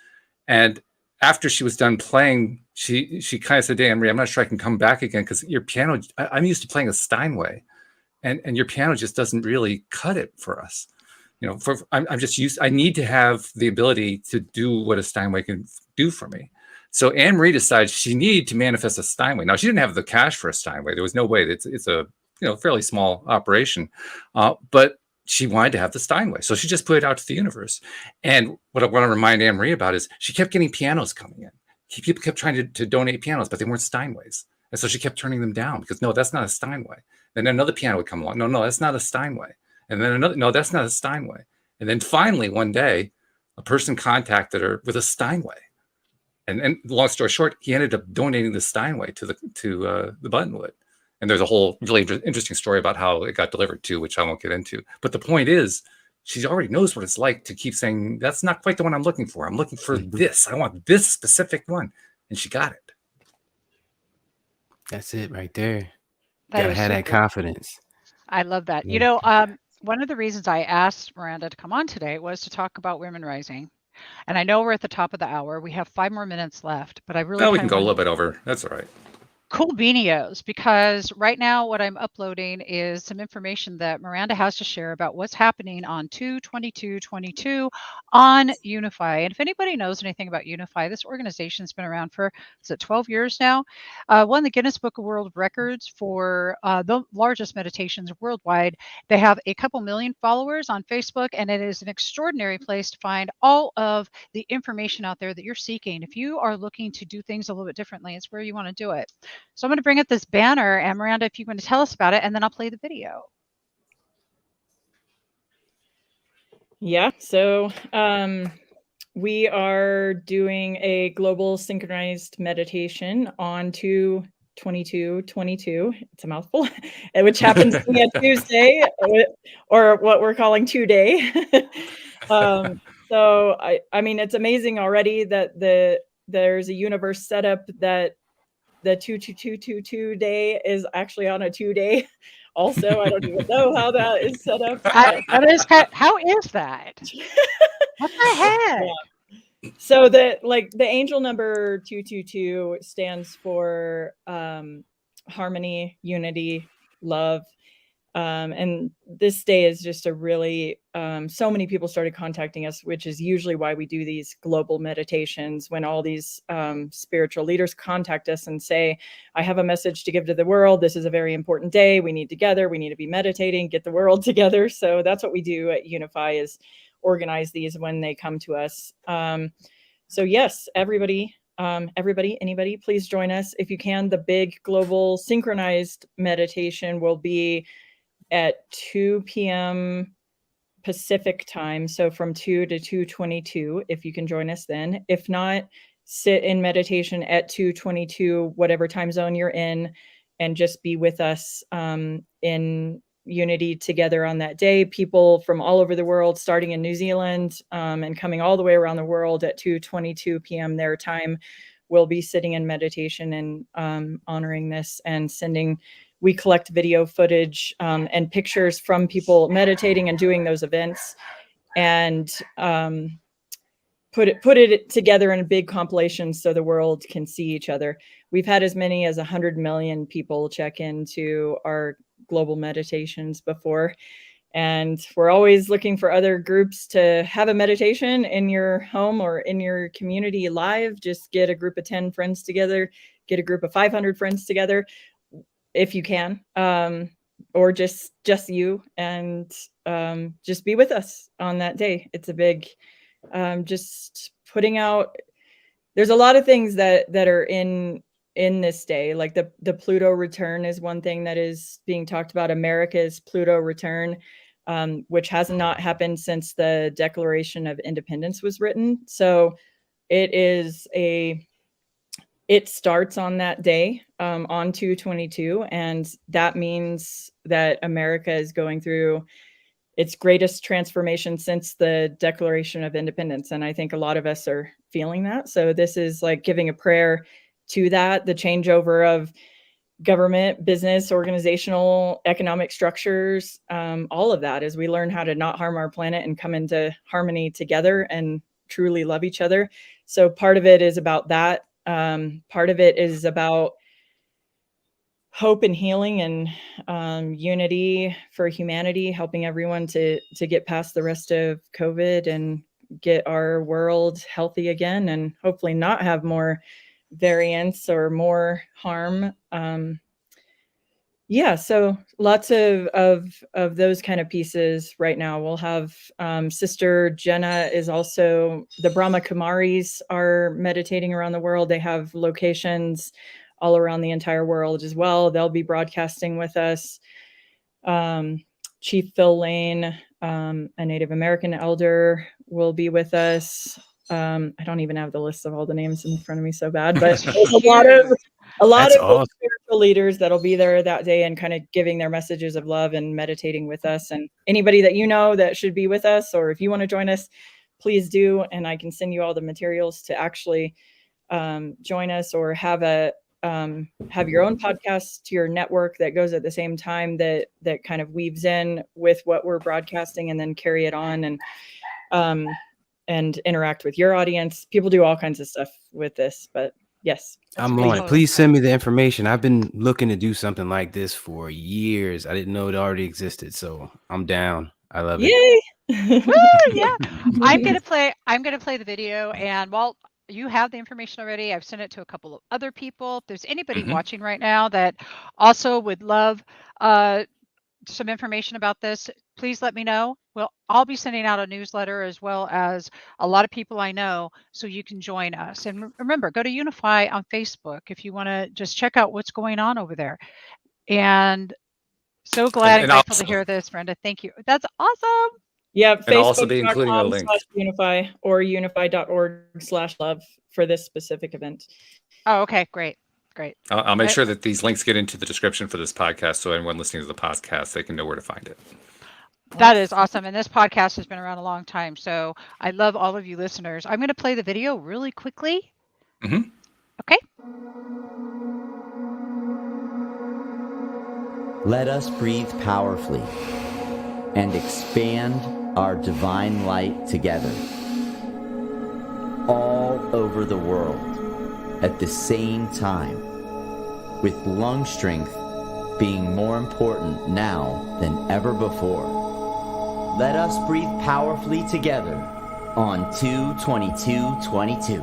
And after she was done playing, she kind of said, "Hey, Anne-Marie, I'm not sure I can come back again because your piano. I'm used to playing a Steinway, and your piano just doesn't really cut it for us. I'm just used. I need to have the ability to do what a Steinway can do for me." So Anne-Marie decided she needed to manifest a Steinway. Now she didn't have the cash for a Steinway. There was no way. It's a fairly small operation, but she wanted to have the Steinway. So she just put it out to the universe. And what I want to remind Anne-Marie about is she kept getting pianos coming in. People kept trying to donate pianos, but they weren't Steinways. And so she kept turning them down because, no, that's not a Steinway. Then another piano would come along. No, that's not a Steinway. And then another, no, that's not a Steinway. And then finally, one day, a person contacted her with a Steinway. And long story short, he ended up donating the Steinway to the Buttonwood. And there's a whole really interesting story about how it got delivered to, which I won't get into. But the point is, she already knows what it's like to keep saying, that's not quite the one I'm looking for. I'm looking for this. I want this specific one. And she got it. That's it right there. That Gotta is have so that good. confidence. I love that. Yeah. One of the reasons I asked Miranda to come on today was to talk about women rising. And I know we're at the top of the hour. We have 5 more minutes left, but I really Well, we kind can of go a want little bit over. That's all right. cool beanios, because right now what I'm uploading is some information that Miranda has to share about what's happening on 2/22/22 on Unify. And if anybody knows anything about Unify, this organization's been around for, is it 12 years now? Won the Guinness Book of World Records for the largest meditations worldwide. They have a couple million followers on Facebook, and it is an extraordinary place to find all of the information out there that you're seeking. If you are looking to do things a little bit differently, it's where you want to do it. So I'm going to bring up this banner, and Miranda, if you want to tell us about it, and then I'll play the video. Yeah, so we are doing a global synchronized meditation on 2/22/22. It's a mouthful, which happens to be a Tuesday, or what we're calling two-day. So I mean, it's amazing already that there's a universe set up that the 2/22/22 day is actually on a 2-day. Also, I don't even know how that is set up. How is that? What the heck? Yeah. So the angel number 222 stands for harmony, unity, love. And this day is just a really, so many people started contacting us, which is usually why we do these global meditations, when all these spiritual leaders contact us and say, I have a message to give to the world. This is a very important day. We need together. We need to be meditating, get the world together. So that's what we do at Unify, is organize these when they come to us. So yes, everybody, anybody, please join us if you can. The big global synchronized meditation will be at 2 p.m. Pacific time. So from 2 to 2:22, if you can join us then. If not, sit in meditation at 2:22, whatever time zone you're in, and just be with us in unity together on that day. People from all over the world, starting in New Zealand and coming all the way around the world at 2:22 p.m. their time, will be sitting in meditation and honoring this and sending. We collect video footage and pictures from people meditating and doing those events, and put it together in a big compilation so the world can see each other. We've had as many as 100 million people check into our global meditations before, and we're always looking for other groups to have a meditation in your home or in your community live. Just get a group of 10 friends together, get a group of 500 friends together, if you can, or just you, and just be with us on that day. It's a big, just putting out. There's a lot of things that are in this day, like the Pluto return is one thing that is being talked about. America's Pluto return, which has not happened since the Declaration of Independence was written. So it starts on that day, on 2/22, and that means that America is going through its greatest transformation since the Declaration of Independence. And I think a lot of us are feeling that. So this is like giving a prayer to that, the changeover of government, business, organizational, economic structures, all of that, as we learn how to not harm our planet and come into harmony together and truly love each other. So part of it is about that Part of it is about hope and healing and unity for humanity, helping everyone to get past the rest of COVID and get our world healthy again, and hopefully not have more variants or more harm. Yeah, so lots of those kind of pieces right now. We'll have Sister Jenna is also, the Brahma Kumaris are meditating around the world. They have locations all around the entire world as well. They'll be broadcasting with us. Chief Phil Lane, a Native American elder, will be with us. I don't even have the list of all the names in front of me so bad, but there's a lot of That's awesome. spiritual leaders that'll be there that day and kind of giving their messages of love and meditating with us. And anybody that you know that should be with us, or if you want to join us, please do. And I can send you all the materials to actually join us, or have your own podcast to your network that goes at the same time, that kind of weaves in with what we're broadcasting, and then carry it on and interact with your audience. People do all kinds of stuff with this, but yes. I'm on it. Please send me the information. I've been looking to do something like this for years. I didn't know it already existed, so I'm down. I love it. Yay! Woo, yeah. I'm gonna play the video, and while you have the information already, I've sent it to a couple of other people. If there's anybody watching right now that also would love some information about this, please let me know. I'll be sending out a newsletter, as well as a lot of people I know, so you can join us. And remember, go to Unify on Facebook if you want to just check out what's going on over there. And so glad and grateful to hear this, Brenda. Thank you. That's awesome. Yeah, and I'll also be including a link. Unify or unify.org/love for this specific event. Oh, okay, great. I'll make sure that these links get into the description for this podcast, so anyone listening to the podcast, they can know where to find it. That is awesome. And this podcast has been around a long time, so I love all of you listeners. I'm going to play the video really quickly. Okay. Let us breathe powerfully and expand our divine light together, all over the world at the same time, with lung strength being more important now than ever before. Let us breathe powerfully together on 2/22/22.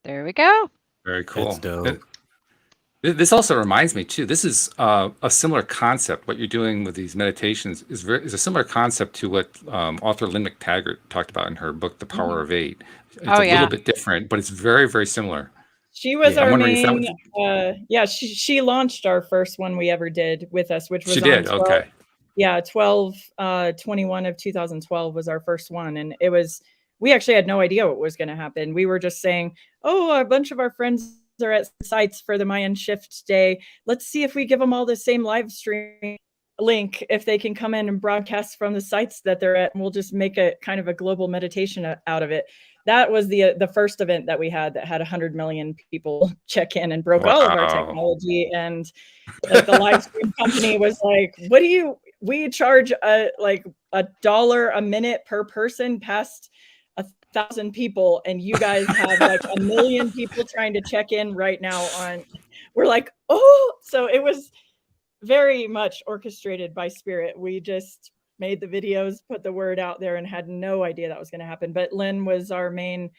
There we go. Very cool. That's dope. This also reminds me too. This is a similar concept. What you're doing with these meditations is a similar concept to what author Lynn McTaggart talked about in her book, The Power of Eight. It's a little bit different, but it's very, very similar. She was our main. She launched our first one we ever did with us, which was she did. 12, okay. Yeah, 12/21 of 2012 was our first one, and it was. We actually had no idea what was going to happen. We were just saying, "Oh, a bunch of our friends are at sites for the Mayan Shift Day. Let's see if we give them all the same live stream link, if they can come in and broadcast from the sites that they're at, and we'll just make a kind of a global meditation out of it." That was the first event that we had that had 100 million people check in and broke all of our technology. And like, the live stream company was like, "What do you? We charge like $1 a minute per person past 1,000 people, and you guys have like 1 million people trying to check in right now on." We're like, "Oh!" So it was very much orchestrated by spirit. We just made the videos, put the word out there, and had no idea that was going to happen. But Lynn was our main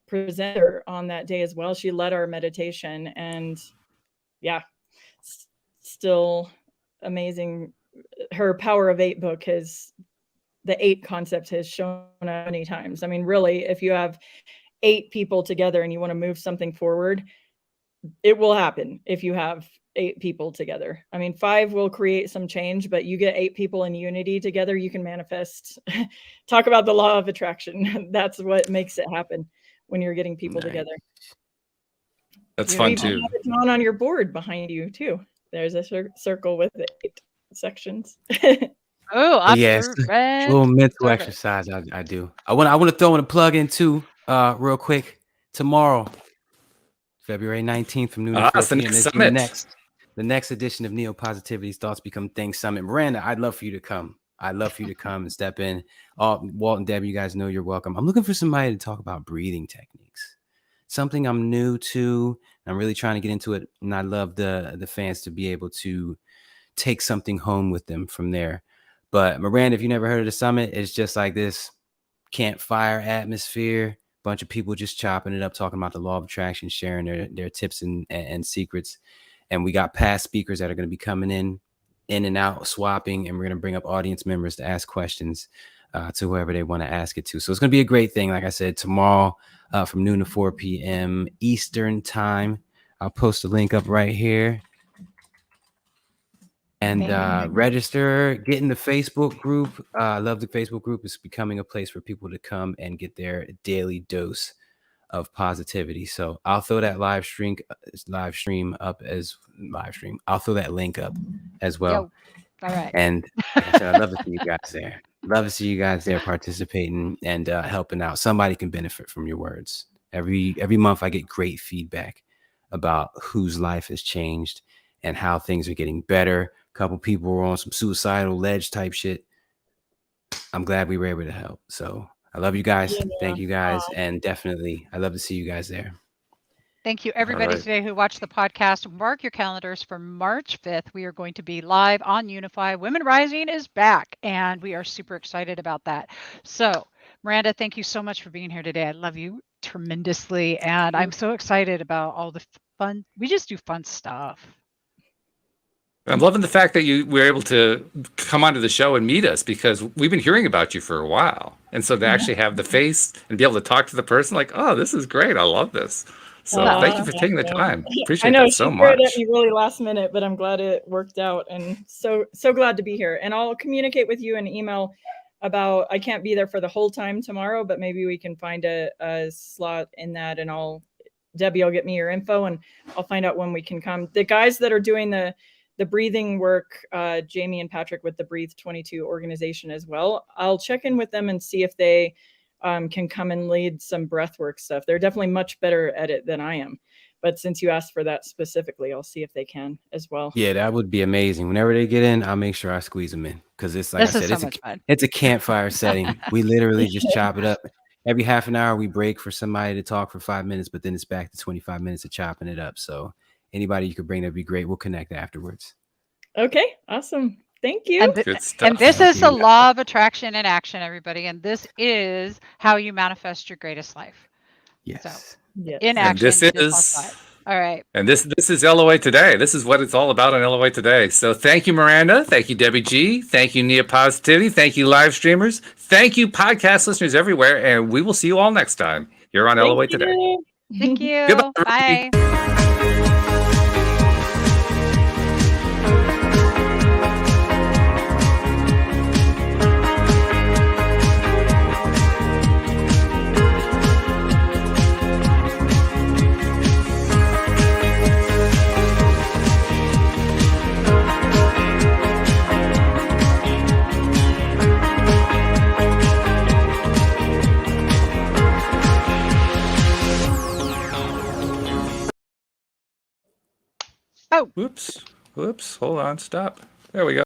presenter on that day as well. She led our meditation, and yeah, still amazing. Her Power of Eight book the 8 concept has shown many times. I mean, really, if you have 8 people together and you want to move something forward, it will happen if you have 8 people together. I mean, 5 will create some change, but you get 8 people in unity together, you can manifest. Talk about the law of attraction. That's what makes it happen when you're getting people together. That's fun too. Have it drawn on your board behind you too. There's a circle with 8 sections. Oh, yes, a little mental exercise. I do. I want to throw in a plug in too, real quick. Tomorrow, February 19th from noon to 4 p.m. is the next edition of Neo Positivity's Thoughts Become Things Summit. Miranda, I'd love for you to come. I'd love for you to come and step in. Walt and Debbie, you guys know you're welcome. I'm looking for somebody to talk about breathing techniques. Something I'm new to. I'm really trying to get into it, and I love the fans to be able to take something home with them from there. But Miranda, if you never heard of the summit, it's just like this campfire atmosphere. Bunch of people just chopping it up, talking about the law of attraction, sharing their tips and secrets. And we got past speakers that are going to be coming in and out, swapping, and we're going to bring up audience members to ask questions to whoever they want to ask it to. So it's going to be a great thing. Like I said, tomorrow from noon to 4 p.m. Eastern time. I'll post a link up right here. And register, get in the Facebook group. I love the Facebook group. It's becoming a place for people to come and get their daily dose of positivity. So I'll throw that live stream up as live stream. I'll throw that link up as well. Yo. All right. And like I said, I'd love to see you guys there. Love to see you guys there participating and helping out. Somebody can benefit from your words. Every month I get great feedback about whose life has changed and how things are getting better. A couple people were on some suicidal ledge type shit. I'm glad we were able to help. So I love you guys. Yeah. Thank you guys. And definitely, I love to see you guys there. Thank you, everybody, right. today who watched the podcast. Mark your calendars for March 5th. We are going to be live on Unify. Women Rising is back, and we are super excited about that. So, Miranda, thank you so much for being here today. I love you tremendously, and I'm so excited about all the fun. We just do fun stuff. I'm loving the fact that you were able to come onto the show and meet us, because we've been hearing about you for a while. And so to actually have the face and be able to talk to the person, like, oh, this is great. I love this. So thank you for taking the time. Appreciate that so much. I know, she threw it at me really last minute, but I'm glad it worked out, and so glad to be here. And I'll communicate with you in email about, I can't be there for the whole time tomorrow, but maybe we can find a slot in that, and Debbie will get me your info, and I'll find out when we can come. The guys that are doing the breathing work, Jamie and Patrick with the Breathe 22 organization as well, I'll check in with them and see if they can come and lead some breathwork stuff. They're definitely much better at it than I am. But since you asked for that specifically, I'll see if they can as well. Yeah, that would be amazing. Whenever they get in, I'll make sure I squeeze them in, because it's like I said, it's a campfire setting. We literally just chop it up. Every half an hour we break for somebody to talk for 5 minutes, but then it's back to 25 minutes of chopping it up. So anybody you could bring, that'd be great. We'll connect afterwards. Okay, awesome. Thank you. And this is the law of attraction in action, everybody. And this is how you manifest your greatest life. Yes. So, yes. In action. And this is all right. And this is LOA Today. This is what it's all about on LOA Today. So thank you, Miranda. Thank you, Debbie G. Thank you, Nia Positivity. Thank you, live streamers. Thank you, podcast listeners everywhere. And we will see you all next time. You're on LOA Today. Thank you. Goodbye. Bye. Whoops. Hold on. Stop. There we go.